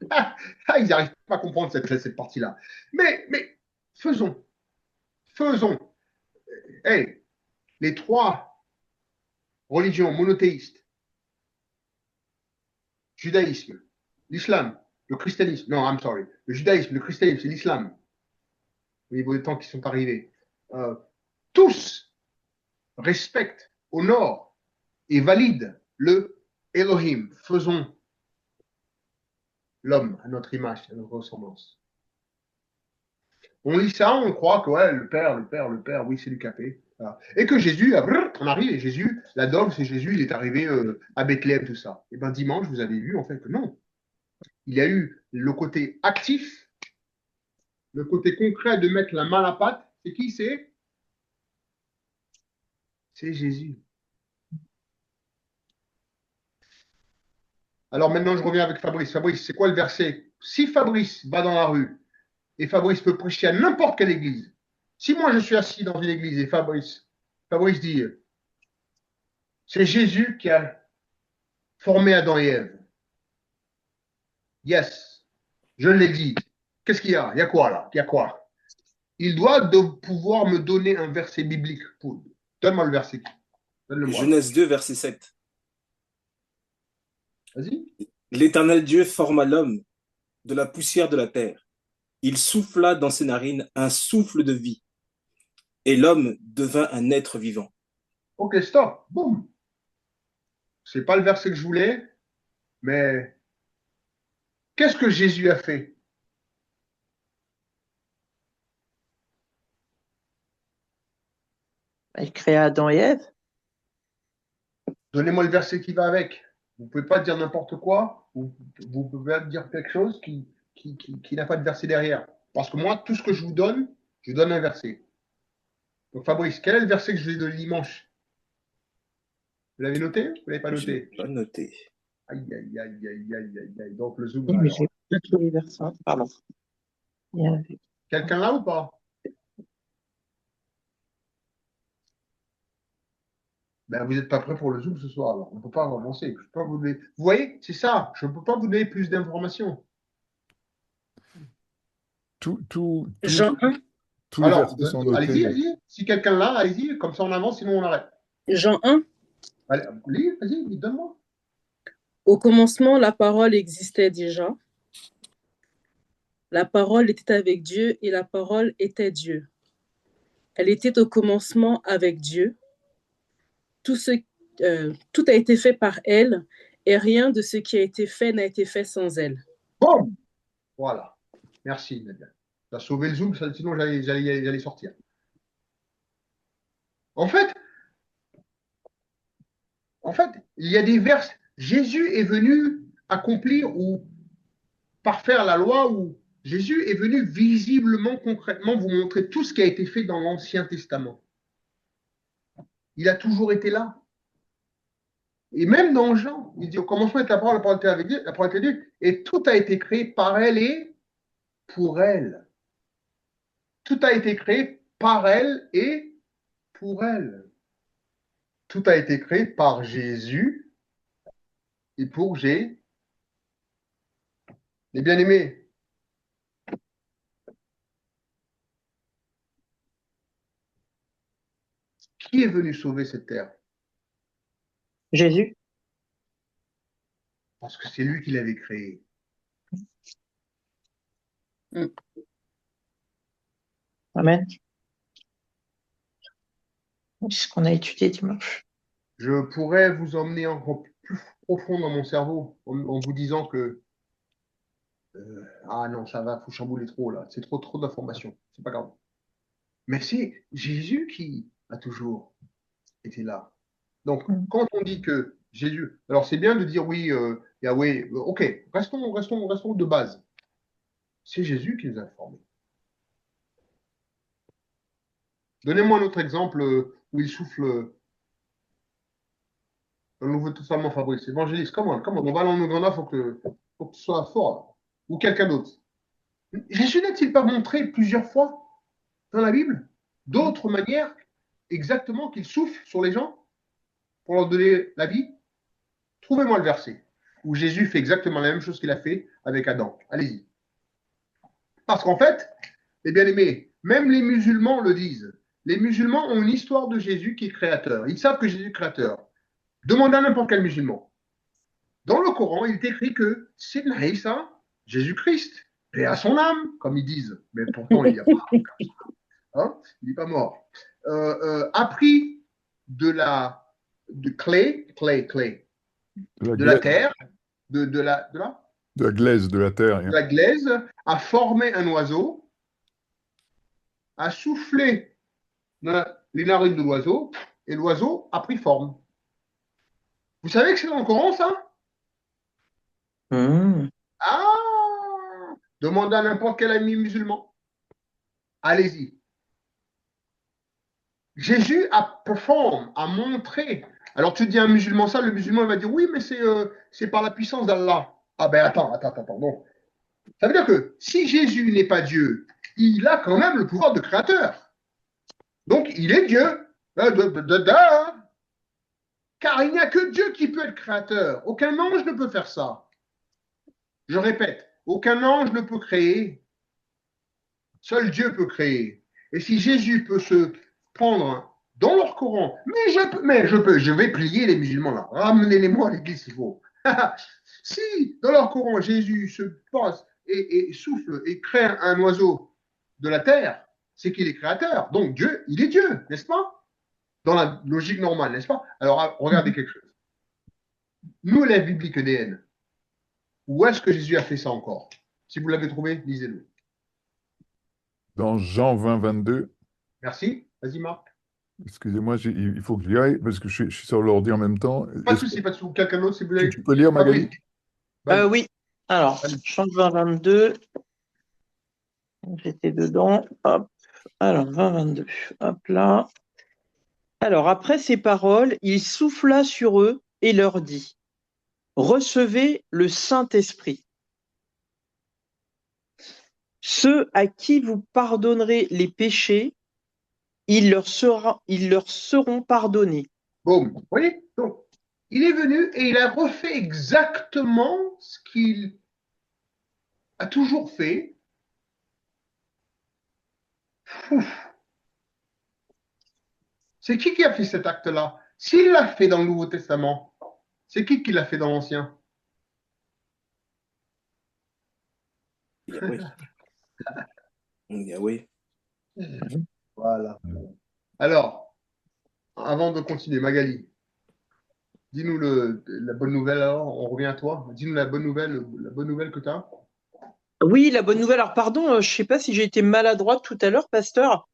Ils n'arrivent pas à comprendre cette partie-là. Mais faisons, faisons. Hey, les trois religions monothéistes, judaïsme, l'islam, le christianisme. Non, I'm sorry. Le judaïsme, le christianisme, c'est l'islam. Au niveau des temps qui sont arrivés. Tous respectent, honorent et valident le Elohim. Faisons l'homme à notre image, à notre ressemblance. On lit ça, on croit que ouais, le Père, oui, c'est du capé. Voilà. Et que Jésus, on arrive, et Jésus, la dogme, c'est Jésus, il est arrivé à Bethléem, tout ça. Et bien dimanche, vous avez vu en fait que non. Il y a eu le côté actif, le côté concret de mettre la main à la pâte. C'est qui c'est? C'est Jésus. Alors maintenant, je reviens avec Fabrice. Fabrice, c'est quoi le verset? Si Fabrice va dans la rue et Fabrice peut prêcher à n'importe quelle église, si moi je suis assis dans une église et Fabrice dit, c'est Jésus qui a formé Adam et Ève. Yes, je l'ai dit. Qu'est-ce qu'il y a? Il y a quoi là? Il y a quoi? Il doit pouvoir me donner un verset biblique. Donne-moi le verset. Donne-le-moi. Genèse 2, verset 7. Vas-y. L'Éternel Dieu forma l'homme de la poussière de la terre. Il souffla dans ses narines un souffle de vie, et l'homme devint un être vivant. Ok, stop. Boum. C'est pas le verset que je voulais, mais qu'est-ce que Jésus a fait? Il créa Adam et Ève. Donnez-moi le verset qui va avec. Vous ne pouvez pas dire n'importe quoi. Vous pouvez dire quelque chose qui n'a pas de verset derrière. Parce que moi, tout ce que je donne un verset. Donc Fabrice, quel est le verset que je vais donner dimanche? Vous l'avez noté? Vous ne l'avez pas noté? Pas noté. Aïe, aïe, aïe, aïe, aïe, aïe, aïe. Donc le zoom. Oui, mais Alors. j'ai pas tous les versets. Pardon. Quelqu'un là ou pas? Ben, vous n'êtes pas prêt pour le zoom ce soir, alors. On ne peut pas avancer. Je peux pas vous donner... Vous voyez, c'est ça. Je ne peux pas vous donner plus d'informations. Tous Jean 1. les Alors, versets sont notés. allez-y, allez-y. Si quelqu'un là, allez-y. Comme ça, on avance, sinon on arrête. Jean 1. Allez, lis, vas-y, donne-moi. Au commencement, la parole existait déjà. La parole était avec Dieu et la parole était Dieu. Elle était au commencement avec Dieu. Tout a été fait par elle et rien de ce qui a été fait n'a été fait sans elle. Boum! Voilà. Merci, Nadia. Tu as sauvé le zoom, sinon j'allais sortir. En fait, il y a des versets. Jésus est venu accomplir ou parfaire la loi, ou Jésus est venu visiblement, concrètement vous montrer tout ce qui a été fait dans l'Ancien Testament. Il a toujours été là. Et même dans Jean, il dit au commencement était la parole était avec Dieu, la parole était Dieu, et tout a été créé par elle et pour elle. Tout a été créé par elle et pour elle. Tout a été créé par Jésus et pour Jésus. Les bien-aimés, qui est venu sauver cette terre? Jésus. parce que c'est lui qui l'avait créé. Amen. C'est ce qu'on a étudié dimanche. Je pourrais vous emmener encore plus profond dans mon cerveau en vous disant que ah non, ça va, faut chambouler trop là, c'est trop d'informations, c'est pas grave. Mais c'est Jésus qui a toujours été là. Donc, quand on dit que Jésus, alors c'est bien de dire oui, Yahweh, ok, restons de base. C'est Jésus qui nous a formés. Donnez-moi un autre exemple où il souffle dans le Nouveau Testament, Fabrice. Évangéliste, comment on va dans le Grand, faut que tu sois fort, là. Ou quelqu'un d'autre. Jésus n'a-t-il pas montré plusieurs fois dans la Bible d'autres manières exactement qu'il souffle sur les gens pour leur donner la vie? Trouvez-moi le verset où Jésus fait exactement la même chose qu'il a fait avec Adam. Allez-y. Parce qu'en fait, les bien-aimés, même les musulmans le disent. Les musulmans ont une histoire de Jésus qui est créateur. Ils savent que Jésus est créateur. Demandez à n'importe quel musulman. Dans le Coran, il est écrit que Sidna Isa, Jésus-Christ, paix à son âme, comme ils disent. Mais pourtant, il n'y a pas. Hein, il n'est pas mort. A pris de la clé, de la terre, de la glaise de la terre. De la glaise, a formé un oiseau, a soufflé dans les narines de l'oiseau, et l'oiseau a pris forme. Vous savez que c'est dans le Coran, ça? Ah! Demandez à n'importe quel ami musulman. Allez-y. Jésus a performé, a montré. Alors tu dis à un musulman ça, le musulman il va dire oui, mais c'est par la puissance d'Allah. Ah ben attends, non. Ça veut dire que si Jésus n'est pas Dieu, il a quand même le pouvoir de créateur. Donc il est Dieu. Car il n'y a que Dieu qui peut être créateur. Aucun ange ne peut faire ça. Je répète, aucun ange ne peut créer. Seul Dieu peut créer. Et si Jésus peut se prendre dans leur Coran, je vais plier les musulmans là. Ramenez-les-moi à l'église s'il faut. Si dans leur Coran, Jésus se passe et souffle et crée un oiseau de la terre, c'est qu'il est créateur. Donc Dieu, il est Dieu, n'est-ce pas? Dans la logique normale, n'est-ce pas? Alors regardez quelque chose. Nous, la biblique EDN, où est-ce que Jésus a fait ça encore? Si vous l'avez trouvé, lisez-le. Dans Jean 20, 22. Merci. Vas-y, Marc. Excusez-moi, il faut que j'y aille parce que je suis sur l'ordi en même temps. Pas de souci, pas de souci. Quelqu'un d'autre, si vous voulez. Tu peux lire, Magali? Oui. Alors, Jean 20, 22. J'étais dedans. Hop. Alors, 20, 22. Hop là. Alors, après ces paroles, il souffla sur eux et leur dit: recevez le Saint-Esprit. Ceux à qui vous pardonnerez les péchés, ils leur seront pardonnés. Bon, vous voyez? Donc, il est venu et il a refait exactement ce qu'il a toujours fait. C'est qui a fait cet acte-là? S'il l'a fait dans le Nouveau Testament, c'est qui l'a fait dans l'Ancien? Yahweh. Yahweh. Voilà. Alors, avant de continuer, Magali, dis-nous la bonne nouvelle alors, on revient à toi. Dis-nous la bonne nouvelle que tu as. Oui, la bonne nouvelle. Alors, pardon, je ne sais pas si j'ai été maladroite tout à l'heure, pasteur.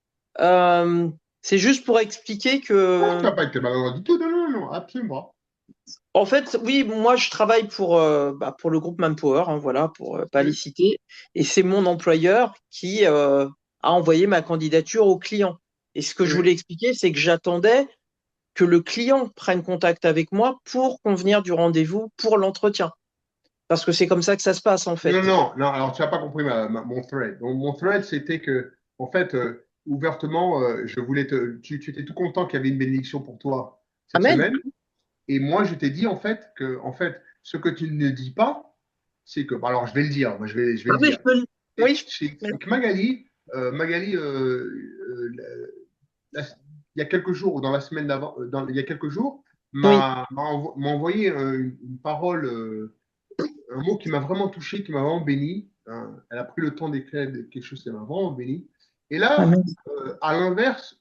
C'est juste pour expliquer que. Non, tu n'as pas été maladroit du tout. Non, absolument. En fait, oui, moi, je travaille pour le groupe Manpower, hein, voilà, pour pas les citer. Et c'est mon employeur qui a envoyé ma candidature au client. Et ce que je voulais expliquer, c'est que j'attendais que le client prenne contact avec moi pour convenir du rendez-vous pour l'entretien. Parce que c'est comme ça que ça se passe, en fait. Non, alors tu n'as pas compris mon thread. Donc, mon thread, c'était que, en fait, ouvertement, je voulais tu étais tout content qu'il y avait une bénédiction pour toi cette semaine. Et moi, je t'ai dit, en fait, ce que tu ne dis pas, c'est que, alors je vais le dire, moi, je vais le dire. C'est que Magali, il y a quelques jours, ou dans la semaine d'avant, il y a quelques jours, m'a envoyé une parole un mot qui m'a vraiment touché, qui m'a vraiment béni. Elle a pris le temps d'écrire quelque chose qui m'a vraiment béni. Et là, Amen. à l'inverse,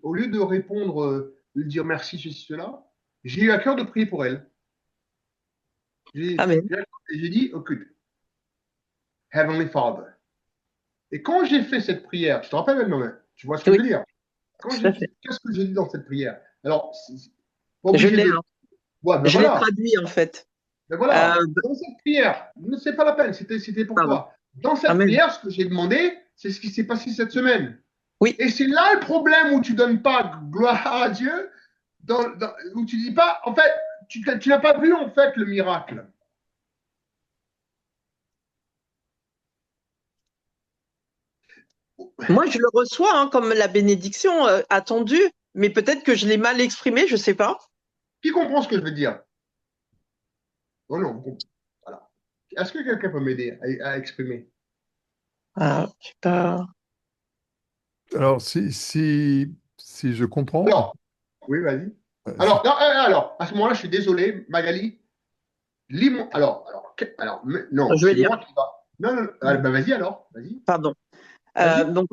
au lieu de répondre, de dire merci, ceci, cela, j'ai eu à cœur de prier pour elle. Amen. J'ai dit, écoute, Heavenly Father. Et quand j'ai fait cette prière, je te rappelle maintenant, tu vois ce que je Oui, veux dire? tout à fait. Qu'est-ce que j'ai dit dans cette prière? Alors, pas Je obligé l'ai, de. hein. Ouais, ben Je l'ai voilà. traduit, en fait. Ben voilà. Euh, Dans cette prière, c'est pas la peine, c'était pour pardon. toi. Dans cette Amen. prière, ce que j'ai demandé, c'est ce qui s'est passé cette semaine. Oui. Et c'est là le problème où tu donnes pas gloire à Dieu, où tu dis pas, en fait, tu n'as pas vu en fait le miracle. Moi, je le reçois hein, comme la bénédiction attendue, mais peut-être que je l'ai mal exprimé, je ne sais pas. Qui comprend ce que je veux dire? Oh non, voilà. Est-ce que quelqu'un peut m'aider à exprimer? Ah, je sais pas. Alors, si je comprends, Alors, oui, vas-y. si- Alors, non, alors, à ce moment-là, je suis désolé, Magali. Lis mon. Non, Je vais c'est lire. moi qui va. Non, non, ben vas-y alors, vas-y. Pardon. Vas-y. Donc,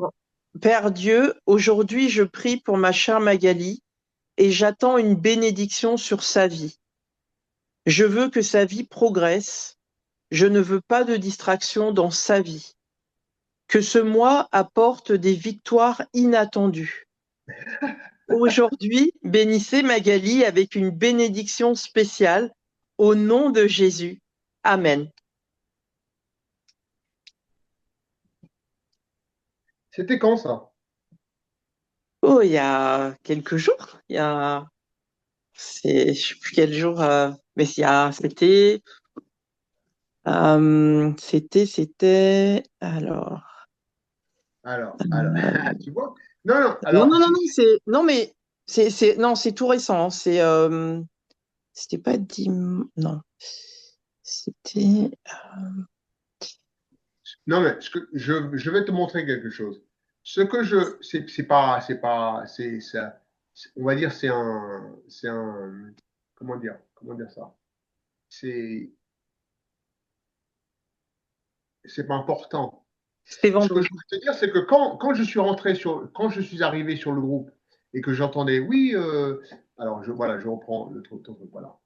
Père Dieu, aujourd'hui, je prie pour ma chère Magali et j'attends une bénédiction sur sa vie. Je veux que sa vie progresse. Je ne veux pas de distraction dans sa vie. Que ce mois apporte des victoires inattendues. Aujourd'hui, bénissez Magali avec une bénédiction spéciale au nom de Jésus. Amen. C'était quand ça? Oh, il y a quelques jours. Je sais plus quel jour, mais alors. Alors, tu vois? Non, non, Non, alors, non, non, non, non, mais non, c'est tout récent. C'était pas non, c'était. non, mais je vais te montrer quelque chose. Ce que je, c'est ça, on va dire, comment dire ça? C'est, c'est pas important. C'était Ce que je vendredi. veux te dire, c'est que quand je suis arrivé sur le groupe et que j'entendais, oui, alors voilà, je reprends le truc, voilà.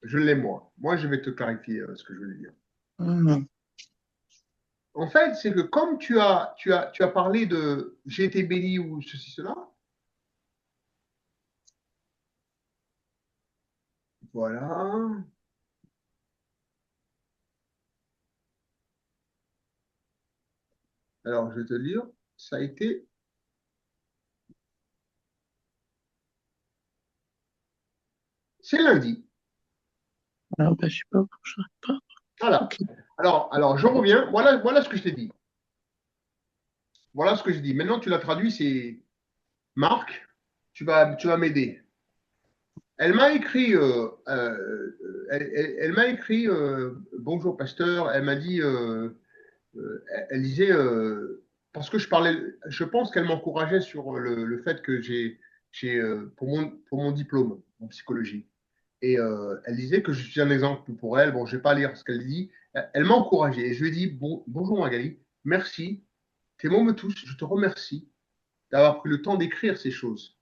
Je l'ai moi. Moi, je vais te clarifier ce que je voulais dire. Mhm. En fait, c'est que comme tu as parlé de j'ai été béni ou ceci, cela, voilà. Alors, je vais te dire, ça a été, c'est lundi. Ah, bah, je sais pas, je sais pas. Voilà. Ok. Alors, je reviens. Voilà ce que je t'ai dit. Voilà ce que je dis. Maintenant, tu l'as traduit, c'est Marc, tu vas m'aider. Elle m'a écrit, elle m'a écrit bonjour pasteur. Elle m'a dit, elle disait parce que je pense qu'elle m'encourageait sur le fait que pour mon diplôme en psychologie. Et elle disait que je suis un exemple pour elle. Bon, je ne vais pas lire ce qu'elle dit. Elle m'a encouragé et je lui ai dit bonjour Magali, merci. Tes mots me touchent. Je te remercie d'avoir pris le temps d'écrire ces choses.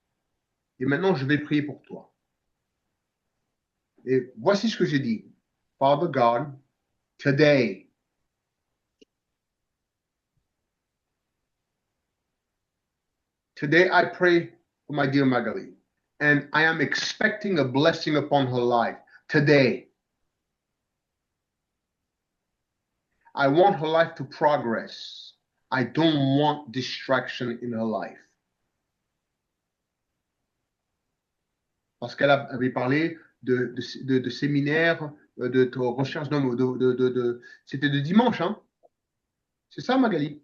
Et maintenant, je vais prier pour toi. Et voici ce que j'ai dit. Father God, today, I pray for my dear Magali. And I am expecting a blessing upon her life today. I want her life to progress. I don't want distraction in her life. Parce qu'elle avait parlé de séminaires, de recherche c'était de dimanche, hein? C'est ça, Magali?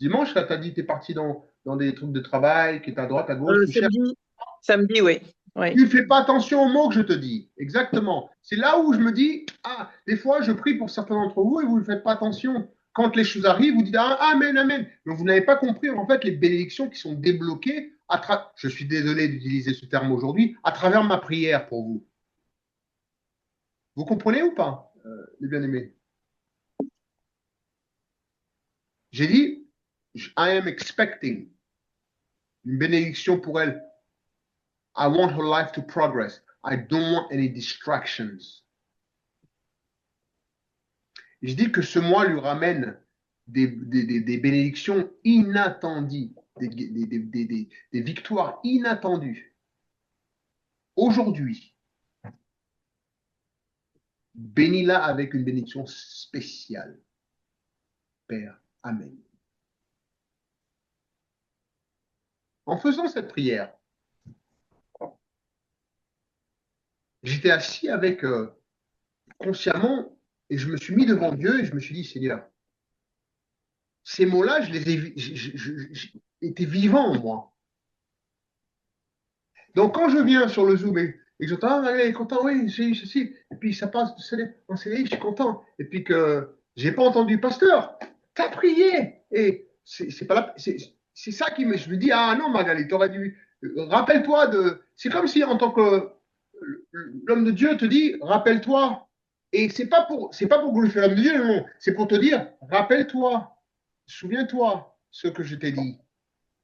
Dimanche, là, tu as dit que tu es parti dans des trucs de travail, qui est à droite, à gauche, tu cherches. Samedi, oui. Oui. Tu ne fais pas attention aux mots que je te dis. Exactement. C'est là où je me dis, des fois, je prie pour certains d'entre vous et vous ne faites pas attention. Quand les choses arrivent, vous dites, amen, amen. Mais vous n'avez pas compris, en fait, les bénédictions qui sont débloquées, je suis désolé d'utiliser ce terme aujourd'hui, à travers ma prière pour vous. Vous comprenez ou pas? les bien-aimés. J'ai dit, I am expecting une bénédiction pour elle. I want her life to progress. I don't want any distractions. Je dis que ce mois lui ramène des bénédictions inattendues, des victoires inattendues. Aujourd'hui, bénis-la avec une bénédiction spéciale. Père, Amen. En faisant cette prière, j'étais assis avec consciemment et je me suis mis devant Dieu et je me suis dit, Seigneur, ces mots-là, je les ai étaient vivants en moi. Donc quand je viens sur le Zoom et que j'entends, ah, elle est content, oui, ceci, et puis ça passe en CDI, je suis content, et puis que j'ai pas entendu pasteur, t'as prié, et c'est pas là, c'est ça qui me, je me dis, ah non Magali, t'aurais dû, rappelle-toi de, c'est comme si en tant que l'homme de Dieu te dit, rappelle-toi, et c'est pas pour glorifier l'homme de Dieu, non, c'est pour te dire, rappelle-toi, souviens-toi ce que je t'ai dit.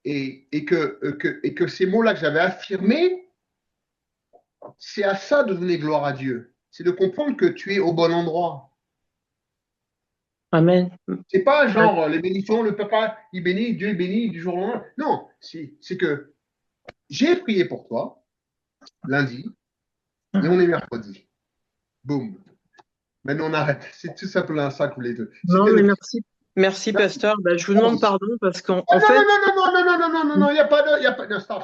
Et que ces mots-là que j'avais affirmés, c'est à ça de donner gloire à Dieu. C'est de comprendre que tu es au bon endroit. Amen. C'est pas genre les bénédictions, le papa, il bénit, Dieu est béni du jour au lendemain. Non, c'est que j'ai prié pour toi lundi et on est mercredi. Boum. Maintenant on arrête. C'est tout simplement ça que vous voulez dire. Non, mais merci. Merci, pasteur. Ben, je vous demande pardon parce qu'en non, fait. Non, il n'y a pas de. Non, stop.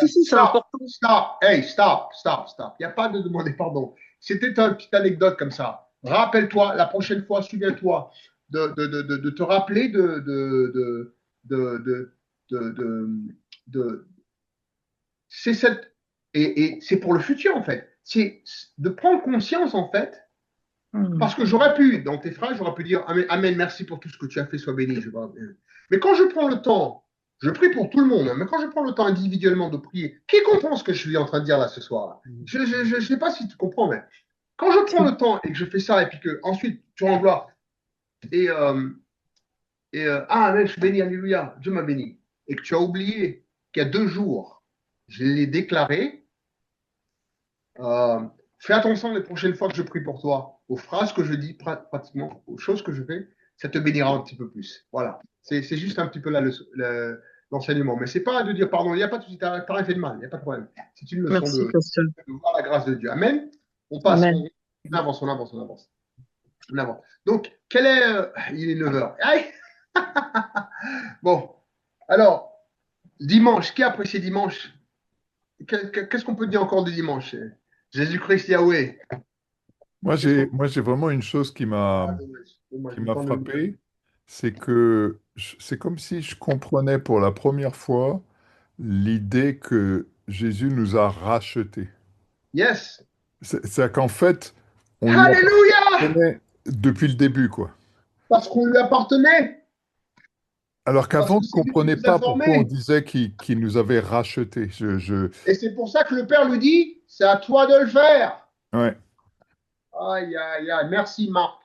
Si, c'est important. Stop. Il n'y a pas de demander pardon. C'était une petite anecdote comme ça. Rappelle-toi, la prochaine fois, souviens-toi de te rappeler c'est cette. Et c'est pour le futur, en fait. C'est de prendre conscience, en fait. Parce que j'aurais pu, dans tes phrases, j'aurais pu dire Amen, merci pour tout ce que tu as fait, sois béni. Mais quand je prends le temps, je prie pour tout le monde, mais quand je prends le temps individuellement de prier, qui comprend ce que je suis en train de dire là ce soir? Je ne sais pas si tu comprends, mais quand je prends le temps et que je fais ça, et puis que ensuite tu rends gloire, Amen, je suis béni, Alléluia, Dieu m'a béni, et que tu as oublié qu'il y a 2 jours, je l'ai déclaré, fais attention les prochaines fois que je prie pour toi, aux phrases que je dis, pratiquement, aux choses que je fais, ça te bénira un petit peu plus. Voilà. C'est juste un petit peu là l'enseignement. Mais c'est pas de dire pardon, il n'y a pas de souci, t'as rien fait de mal, il n'y a pas de problème. C'est une leçon de voir la grâce de Dieu. Amen. On passe, Amen. on avance. Donc, quel est. Il est 9h. Bon. Alors, dimanche, qui a apprécié dimanche? Qu'est-ce qu'on peut dire encore de dimanche? Jésus-Christ Yahweh. Moi, j'ai vraiment une chose qui m'a frappé, c'est que c'est comme si je comprenais pour la première fois l'idée que Jésus nous a rachetés. Yes. C'est qu'en fait, on lui Alléluia! appartenait depuis le début, quoi. Parce qu'on lui appartenait. Alors qu'avant, on ne Parce que c'est lui qui comprenait nous a pas pourquoi on formés. disait qu'il nous avait rachetés. Et c'est pour ça que le Père lui dit, c'est à toi de le faire. Ouais. Aïe, aïe, aïe. Merci, Marc.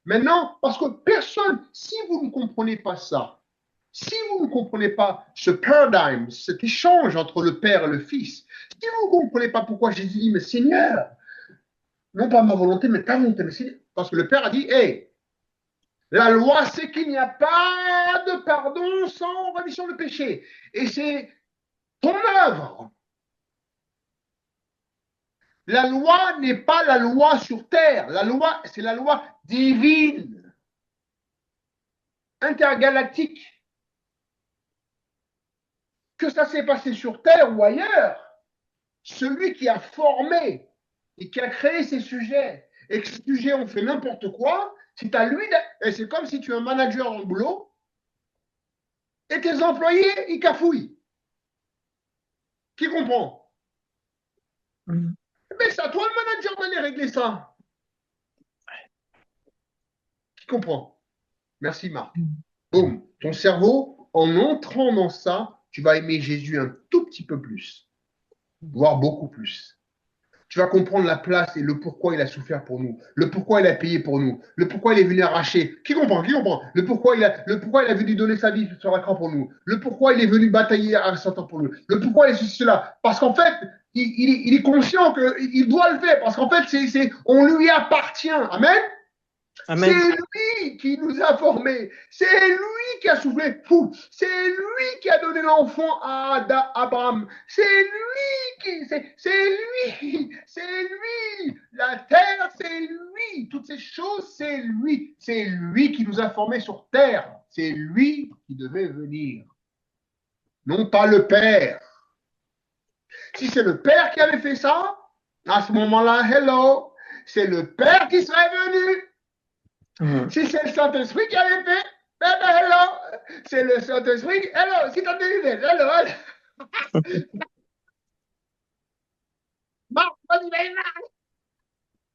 Maintenant, parce que personne, si vous ne comprenez pas ça, si vous ne comprenez pas ce paradigme, cet échange entre le Père et le Fils, si vous ne comprenez pas pourquoi Jésus dit, mais Seigneur, non pas ma volonté, mais ta volonté, mais Seigneur, parce que le Père a dit, hey, la loi, c'est qu'il n'y a pas de pardon sans rémission de péché. Et c'est ton œuvre. La loi n'est pas la loi sur terre. La loi, c'est la loi divine, intergalactique. Que ça s'est passé sur terre ou ailleurs, celui qui a formé et qui a créé ces sujets et que ces sujets ont fait n'importe quoi, c'est à lui. Et c'est comme si tu es un manager en boulot et tes employés, ils cafouillent. Qui comprend? Mais c'est à toi le manager d'aller régler ça. Qui comprend? Merci Marc. Boum. Ton cerveau, en entrant dans ça, tu vas aimer Jésus un tout petit peu plus, voire beaucoup plus. tu vas comprendre la place et le pourquoi il a souffert pour nous, le pourquoi il a payé pour nous, le pourquoi il est venu arracher. Qui comprend? Qui comprend? Le pourquoi il a venu donner sa vie sur la croix pour nous, le pourquoi il est venu batailler à 100 ans pour nous, le pourquoi il est cela. Parce qu'en fait, il est conscient qu'il doit le faire, parce qu'en fait, on lui appartient. Amen. Amen. C'est lui qui nous a formés. C'est lui qui a soufflé. C'est lui qui a donné l'enfant à Abraham. C'est lui. La terre, c'est lui. Toutes ces choses, c'est lui. C'est lui qui nous a formés sur terre. C'est lui qui devait venir. Non pas le Père. Si c'est le Père qui avait fait ça, à ce moment-là, hello, c'est le Père qui serait venu. Si c'est le Saint-Esprit qui avait fait, ben hello, c'est le Saint-Esprit. Hello, si t'as des idées, hello.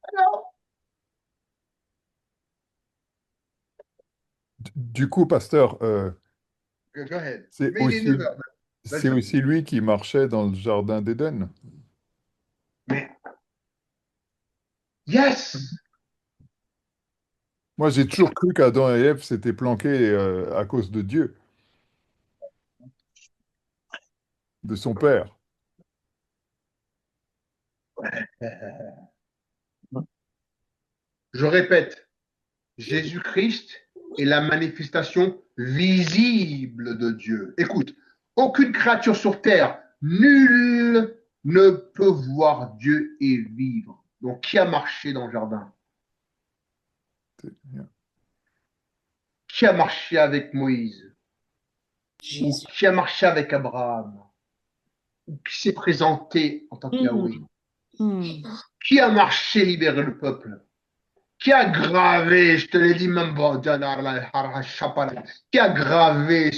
Hello. Du coup, pasteur, Go ahead. c'est Mais il est aussi, 9 heures. c'est aussi lui qui marchait dans le jardin d'Éden. Mais, yes! Moi, j'ai toujours cru qu'Adam et Ève s'étaient planqués à cause de Dieu, de son père. Je répète, Jésus-Christ est la manifestation visible de Dieu. Écoute, aucune créature sur terre, nul ne peut voir Dieu et vivre. Donc, qui a marché dans le jardin? Qui a marché avec Moïse? Jésus. Qui a marché avec Abraham? Qui s'est présenté en tant que Yahweh? Qui a marché libérer le peuple? Qui a gravé, je te l'ai dit même pas, qui a gravé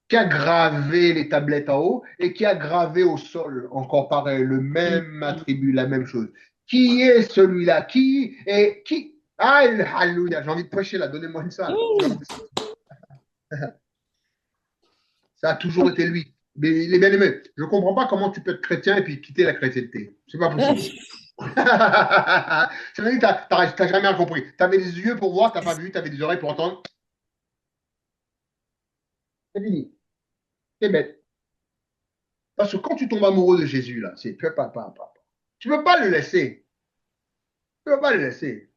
qui a gravé les tablettes en haut et qui a gravé au sol, encore pareil, le même attribut, la même chose. Qui est celui-là? Alléluia, j'ai envie de prêcher là, donnez-moi une salle. Ça a toujours été lui. Mais les bien-aimés, je ne comprends pas comment tu peux être chrétien et puis quitter la chrétienté. C'est pas possible. Ça veut dire que tu n'as jamais rien compris. Tu avais des yeux pour voir, tu n'as pas vu, tu avais des oreilles pour entendre. C'est fini. C'est bête. Parce que quand tu tombes amoureux de Jésus, là, tu peux pas le laisser. Tu peux pas le laisser.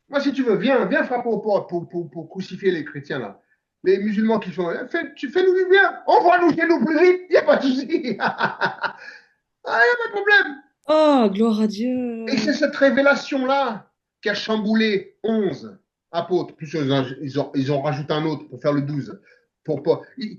Moi, si tu veux, viens frapper au port pour crucifier les chrétiens, là. Les musulmans qui sont là, fais-nous du bien. Envoie-nous chez nous plus vite. Il n'y a pas de souci. Il n'y a pas de problème. Oh, gloire à Dieu. Et c'est cette révélation-là qui a chamboulé 11 apôtres. Plus ils ont rajouté un autre pour faire le 12.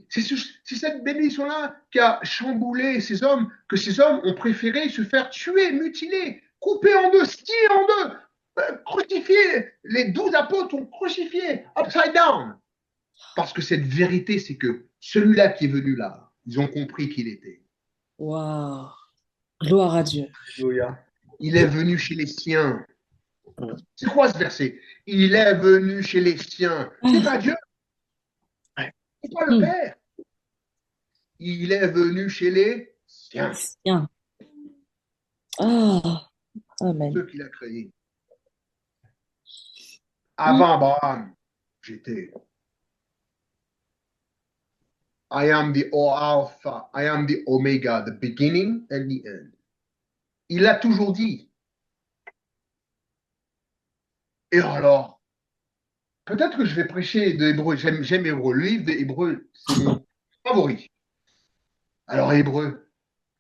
C'est cette bénédiction-là qui a chamboulé ces hommes, que ces hommes ont préféré se faire tuer, mutiler, couper en deux, scier en deux, crucifier. Les 12 apôtres ont crucifié, upside down. Parce que cette vérité, c'est que celui-là qui est venu là, ils ont compris qui il était. Waouh. Gloire à Dieu. Alléluia. Il est venu chez les siens. C'est quoi ce verset? Il est venu chez les siens. C'est pas Dieu. C'est pas le Père. Il est venu chez les siens. Tiens. Ah. Amen. Ceux qu'il a créés. Avant Abraham, j'étais. I am the Alpha, I am the Omega, the beginning and the end. Il l'a toujours dit. Et alors, peut-être que je vais prêcher de Hébreu. J'aime Hébreu. Le livre d'Hébreu, c'est mon favori. Alors, Hébreu,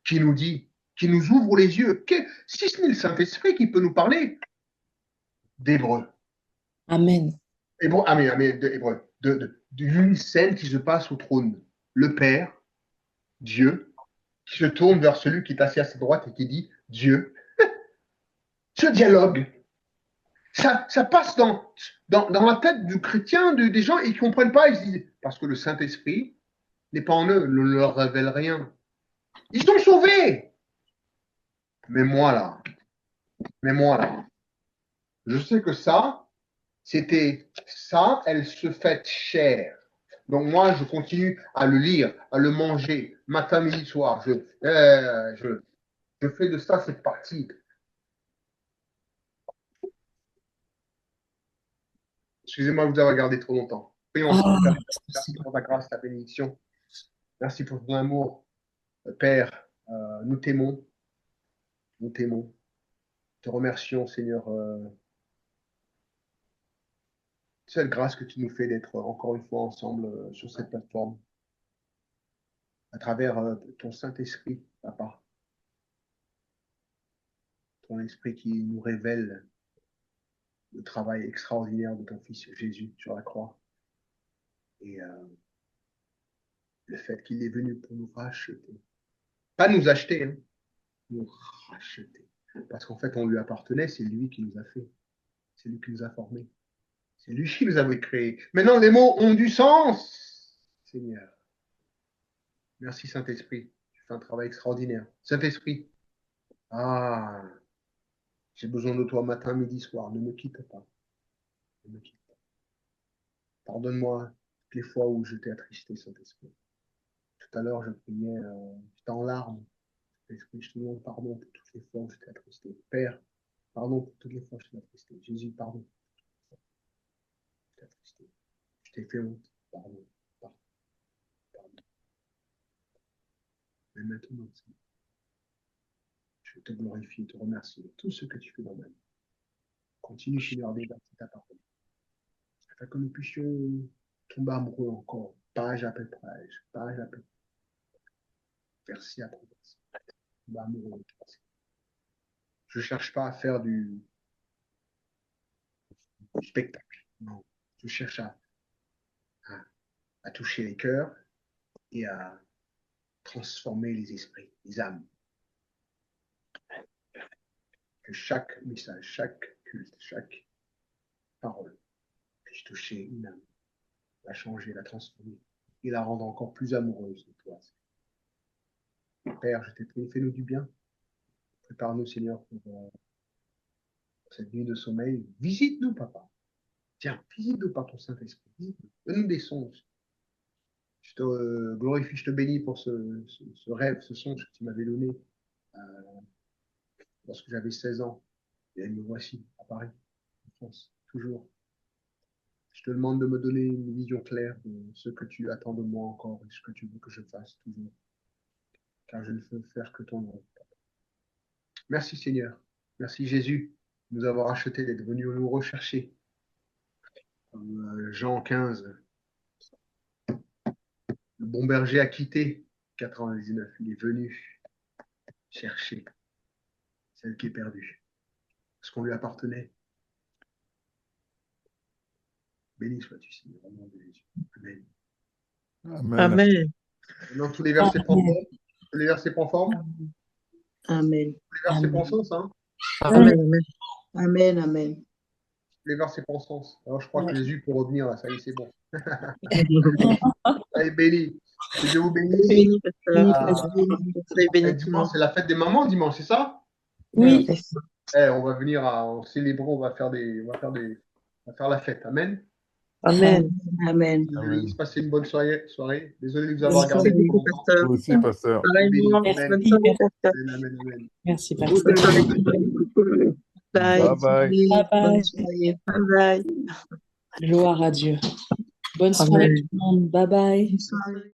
qui nous dit, qui nous ouvre les yeux, si ce n'est le Saint-Esprit qui peut nous parler d'Hébreu. Amen. Hébreu, de l'une scène qui se passe au trône. Le Père, Dieu, qui se tourne vers celui qui est assis à sa droite et qui dit Dieu. Ce dialogue, ça passe dans la tête du chrétien, des gens, et qui ne comprennent pas. Ils se disent, parce que le Saint-Esprit n'est pas en eux, ne leur révèle rien. Ils sont sauvés. Mais moi là, je sais que ça, elle se fait chair. Donc moi, je continue à le lire, à le manger, matin, midi, soir. Je Je fais de ça cette partie. Excusez-moi de vous avoir gardé trop longtemps. Prions ensemble. Père, merci pour ta grâce, ta bénédiction. Merci pour ton amour. Père, nous t'aimons. Nous t'aimons. Te remercions, Seigneur, cette grâce que tu nous fais d'être encore une fois ensemble sur cette plateforme, à travers ton Saint-Esprit, Papa. Ton esprit qui nous révèle le travail extraordinaire de ton Fils Jésus sur la croix. Et le fait qu'il est venu pour nous racheter. Pas nous acheter, hein, nous racheter. Parce qu'en fait, on lui appartenait, c'est lui qui nous a fait. C'est lui qui nous a formés. C'est lui qui nous avait créés. Maintenant, les mots ont du sens, Seigneur. Merci, Saint-Esprit. Tu fais un travail extraordinaire. Saint-Esprit, j'ai besoin de toi matin, midi, soir. Ne me quitte pas. Ne me quitte pas. Pardonne-moi toutes les fois où je t'ai attristé, Saint-Esprit. Tout à l'heure, je priais, j'étais en larmes. Saint-Esprit, je te demande pardon pour toutes les fois où je t'ai attristé. Père, pardon pour toutes les fois où je t'ai attristé. Jésus, pardon. Je t'ai attristé. Je t'ai fait honte. Pardon. Pardon. Pardon. Mais maintenant, Seigneur, je te glorifie et te remercie de tout ce que tu fais dans ma vie. Continue, Seigneur, à débattre ta parole. Afin que nous puissions tomber amoureux encore, page après page, page après page, verset après verset. Tomber amoureux de toi. Je ne cherche pas à faire du spectacle. Non. Je cherche à toucher les cœurs et à transformer les esprits, les âmes. Que chaque message, chaque culte, chaque parole puisse toucher une âme, la changer, la transformer et la rendre encore plus amoureuse de toi. Père, je t'ai prié, fais-nous du bien. Prépare-nous, Seigneur, pour cette nuit de sommeil. Visite-nous, Papa. Tiens, visite-nous par ton Saint-Esprit. Visite-nous. Donne-nous des songes. Je te glorifie, je te bénis pour ce rêve, ce songe que tu m'avais donné lorsque j'avais 16 ans. Et me voici à Paris, en France, toujours. Je te demande de me donner une vision claire de ce que tu attends de moi encore et ce que tu veux que je fasse toujours. Car je ne peux faire que ton œuvre. Merci Seigneur. Merci Jésus de nous avoir achetés, d'être venu nous rechercher. Comme Jean 15. Le bon berger a quitté 99. Il est venu chercher celle qui est perdue. Parce qu'on lui appartenait. Béni sois-tu, Seigneur, au nom de Jésus. Amen. Amen. Amen. Maintenant, tous les versets prennent forme. Tous les versets prennent forme. Amen. Tous les versets prennent sens. Hein. Amen. Amen. Amen. Amen. Tous les versets prennent sens. Alors, je crois que Jésus peut revenir là. Ça y est, c'est bon. Allez, béni. Que Dieu vous bénisse. Béni, pasteur. Soyez bénis tout le Dimanche, monde. c'est la fête des mamans dimanche, c'est ça? Oui. On va venir en célébrer, on va faire la fête. Amen. Amen. Amen. Amen. Passez une bonne soirée. Désolé de vous avoir Merci regardé. beaucoup, pasteur. Vous aussi, pasteur. Pareillement. Merci. Bonne soirée, pasteur. Amen, amen. Merci, Bonne pasteur. soirée. Bye. Bye bye. Bye bye. Bonne soirée. Bye bye. Gloire à Dieu. Bonne soirée Amen. tout le monde. Bye bye. Bonne soirée.